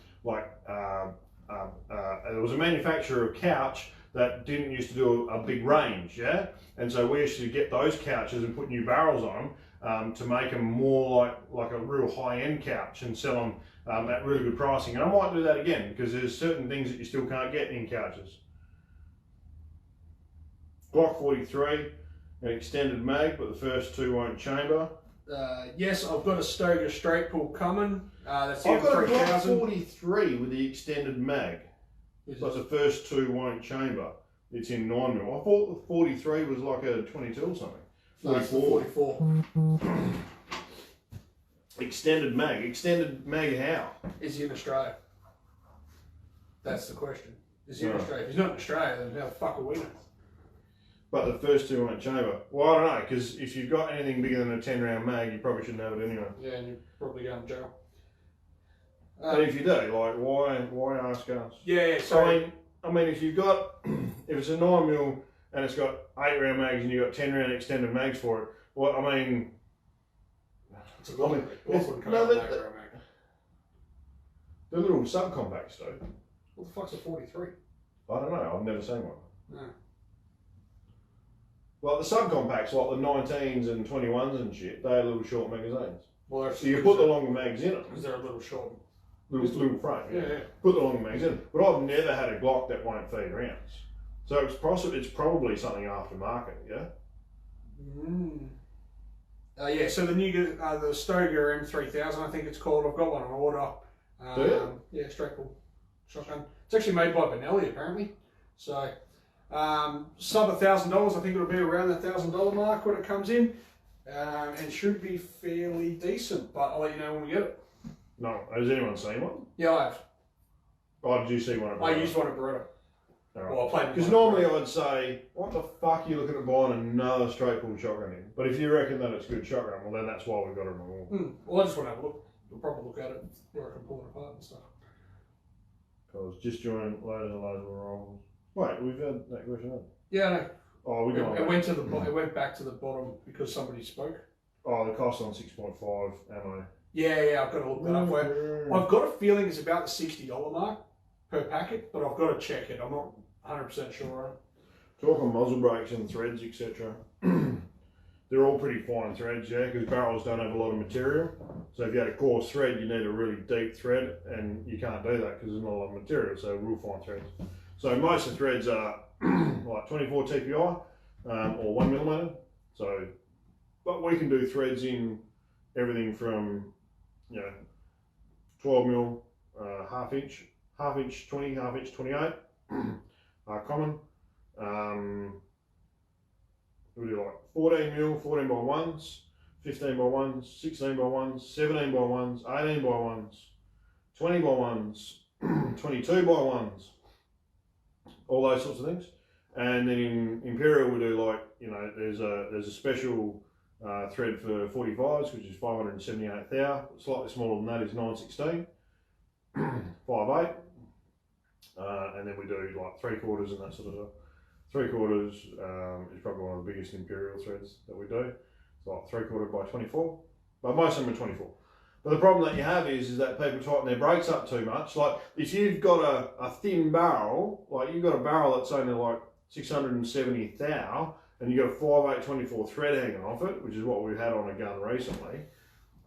was a manufacturer of couch that didn't used to do a big range, yeah? And so we used to get those couches and put new barrels on them to make them more like a real high-end couch and sell them at really good pricing. And I might do that again because there's certain things that you still can't get in couches. Glock 43, an extended mag, but the first two won't chamber. Yes, I've got a Stoger straight pull coming. That's I've got a Glock 3000. 43 with the extended mag, but the first two won't chamber. It's in 9mm. I thought the 43 was like a 22 or something. No, it's the 44. Extended mag. Extended mag how? Is he in Australia? That's the question. Is he in No. Australia? If he's not in Australia, then how the fuck are we know? But the first two won't chamber. Well, I don't know, because if you've got anything bigger than a 10-round mag, you probably shouldn't have it anyway. Yeah, and you're probably going to jail. But if you do, like, why ask us? Yeah, so I mean, if you've got, if it's a 9mm and it's got 8-round mags and you've got 10-round extended mags for it, well, I mean, it's a Glock. They're little subcompacts, though. What the fuck's a 43? I don't know. I've never seen one. No. Like the subcompacts, like the 19s and 21s and shit, they are little short magazines. Well, So you put the longer mags in them. because they're a little short. Little frame. Yeah. Put the longer mags in. But I've never had a Glock that won't feed rounds. So it's probably something aftermarket, yeah? Yeah, so the new, the Stoger M3000, I think it's called. I've got one on order. Do you? Yeah, straight pull shotgun. It's actually made by Benelli, apparently. So, sub $1,000. I think it'll be around the $1,000 mark when it comes in. And should be fairly decent, but I'll let you know when we get it. No. Has anyone seen one? Yeah, I have. Oh, did you see one? I used one at Beretta. Well, I played Because normally I'd say, what the fuck are you looking at buying another straight pull shotgun in? But if you reckon that it's good shotgun, well then that's why we've got it on the wall. Well, I just want to have a look. We'll probably look at it where I can pull it apart and stuff. Because just join loads and loads of rifles. Wait, we've had that question up. Yeah, no. Oh, we got It went to the it went back to the bottom because somebody spoke. Oh, the cost on 6.5 ammo. Yeah, I've got to look that up. I've got a feeling it's about the $60 mark per packet, but I've got to check it. I'm not 100% sure on it. Talk on muzzle brakes and threads, etc. They're all pretty fine threads, yeah, because barrels don't have a lot of material. So if you had a coarse thread, you need a really deep thread, and you can't do that because there's not a lot of material, so real fine threads. So most of the threads are like 24 TPI or 1mm. So, but we can do threads in everything from, 12mm, half inch 20, half inch 28 are common. We do like 14mm, 14 by 1s, 15 by 1s, 16 by 1s, 17 by 1s, 18 by 1s, 20 by 1s, 22 by 1s, all those sorts of things. And then in Imperial we do like, there's a special thread for 45s, which is 578 thou. Slightly smaller than that is 916, 5/8. And then we do like 3/4 and that sort of stuff. 3/4 is probably one of the biggest Imperial threads that we do. It's like 3/4 by 24, but most of them are 24. But the problem that you have is that people tighten their brakes up too much. Like if you've got a thin barrel, like you've got a barrel that's only like 670 thou, and you've got a 5/8 24 thread hanging off it, which is what we've had on a gun recently.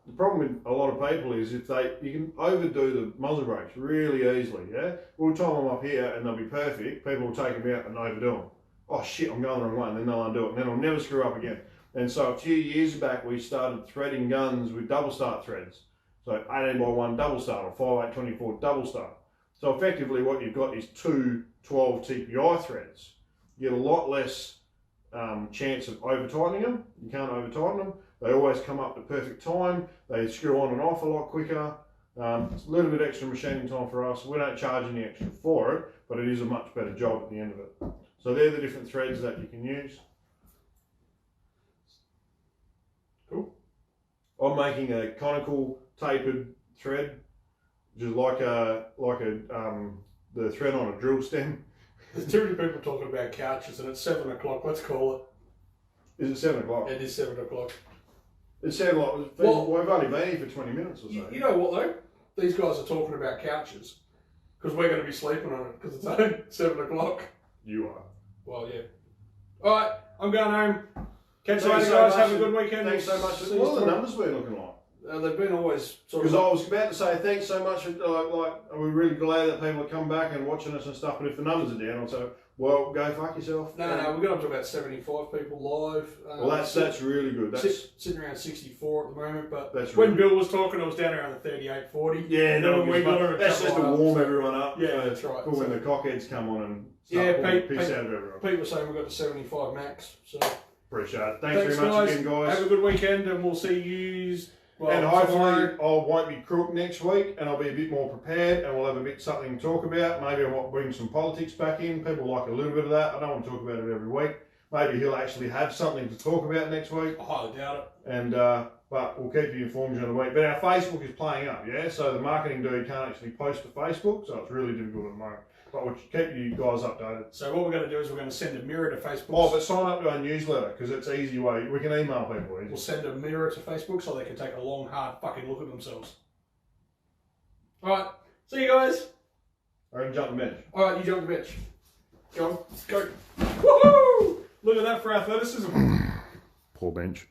The problem with a lot of people is you can overdo the muzzle brakes really easily, yeah? We'll time them up here and they'll be perfect. People will take them out and overdo them. Oh shit, I'm going the wrong way, and then they'll undo it, and then they'll never screw up again. And so a few years back, we started threading guns with double start threads. So 18x1 double start or 5824 double start. So effectively what you've got is two 12 TPI threads. You get a lot less chance of over tightening them. You can't over tighten them. They always come up the perfect time. They screw on and off a lot quicker. It's a little bit extra machining time for us. We don't charge any extra for it, but it is a much better job at the end of it. So they're the different threads that you can use. Cool. I'm making a conical tapered thread, which is like the thread on a drill stem. There's too many people talking about couches, and it's 7 o'clock. Let's call it. Is it 7 o'clock? It is 7 o'clock. It's 7 o'clock. Well, we've only been here for 20 minutes or so. You know what though? These guys are talking about couches because we're going to be sleeping on it because it's only 7 o'clock. You are. Well, yeah. All right, I'm going home. Catch you Thanks later, so guys. much. Have a good weekend. Thanks so much. See you What have the tomorrow. numbers been looking like? They've been always sort Because of. I was about to say thanks so much. We're really glad that people are coming back and watching us and stuff. But if the numbers are down, I'll say, well, go fuck yourself. No, we've got up to about 75 people live. Well, that's really good. That's sitting around 64 at the moment. But That's when really Bill was talking, I was down around the 38, 40. yeah. And then No, when we got her, that's just to warm everyone up. Yeah, so that's right. For when the cockheads come on and start Yeah, pulling the Pete- piss out of everyone. Pete was saying we got to 75 max. So Appreciate it. Thanks very much again, guys. Have a good weekend, and we'll see you. Well, And hopefully tomorrow. I won't be crook next week, and I'll be a bit more prepared, and we'll have a bit something to talk about. Maybe I might bring some politics back in. People like a little bit of that. I don't want to talk about it every week. Maybe he'll actually have something to talk about next week. I highly doubt it. And but we'll keep you informed during the week. But our Facebook is playing up, yeah. So the marketing dude can't actually post to Facebook, so it's really difficult at the moment. But we'll keep you guys updated. So what we're going to do is we're going to send a mirror to Facebook. Oh, but sign up to our newsletter because it's an easy way. We can email people easy. We'll send a mirror to Facebook so they can take a long, hard fucking look at themselves. Alright, see you guys. I can jump the bench. Alright, you jump the bench. Go on, go. Woohoo! Look at that for athleticism. Poor bench.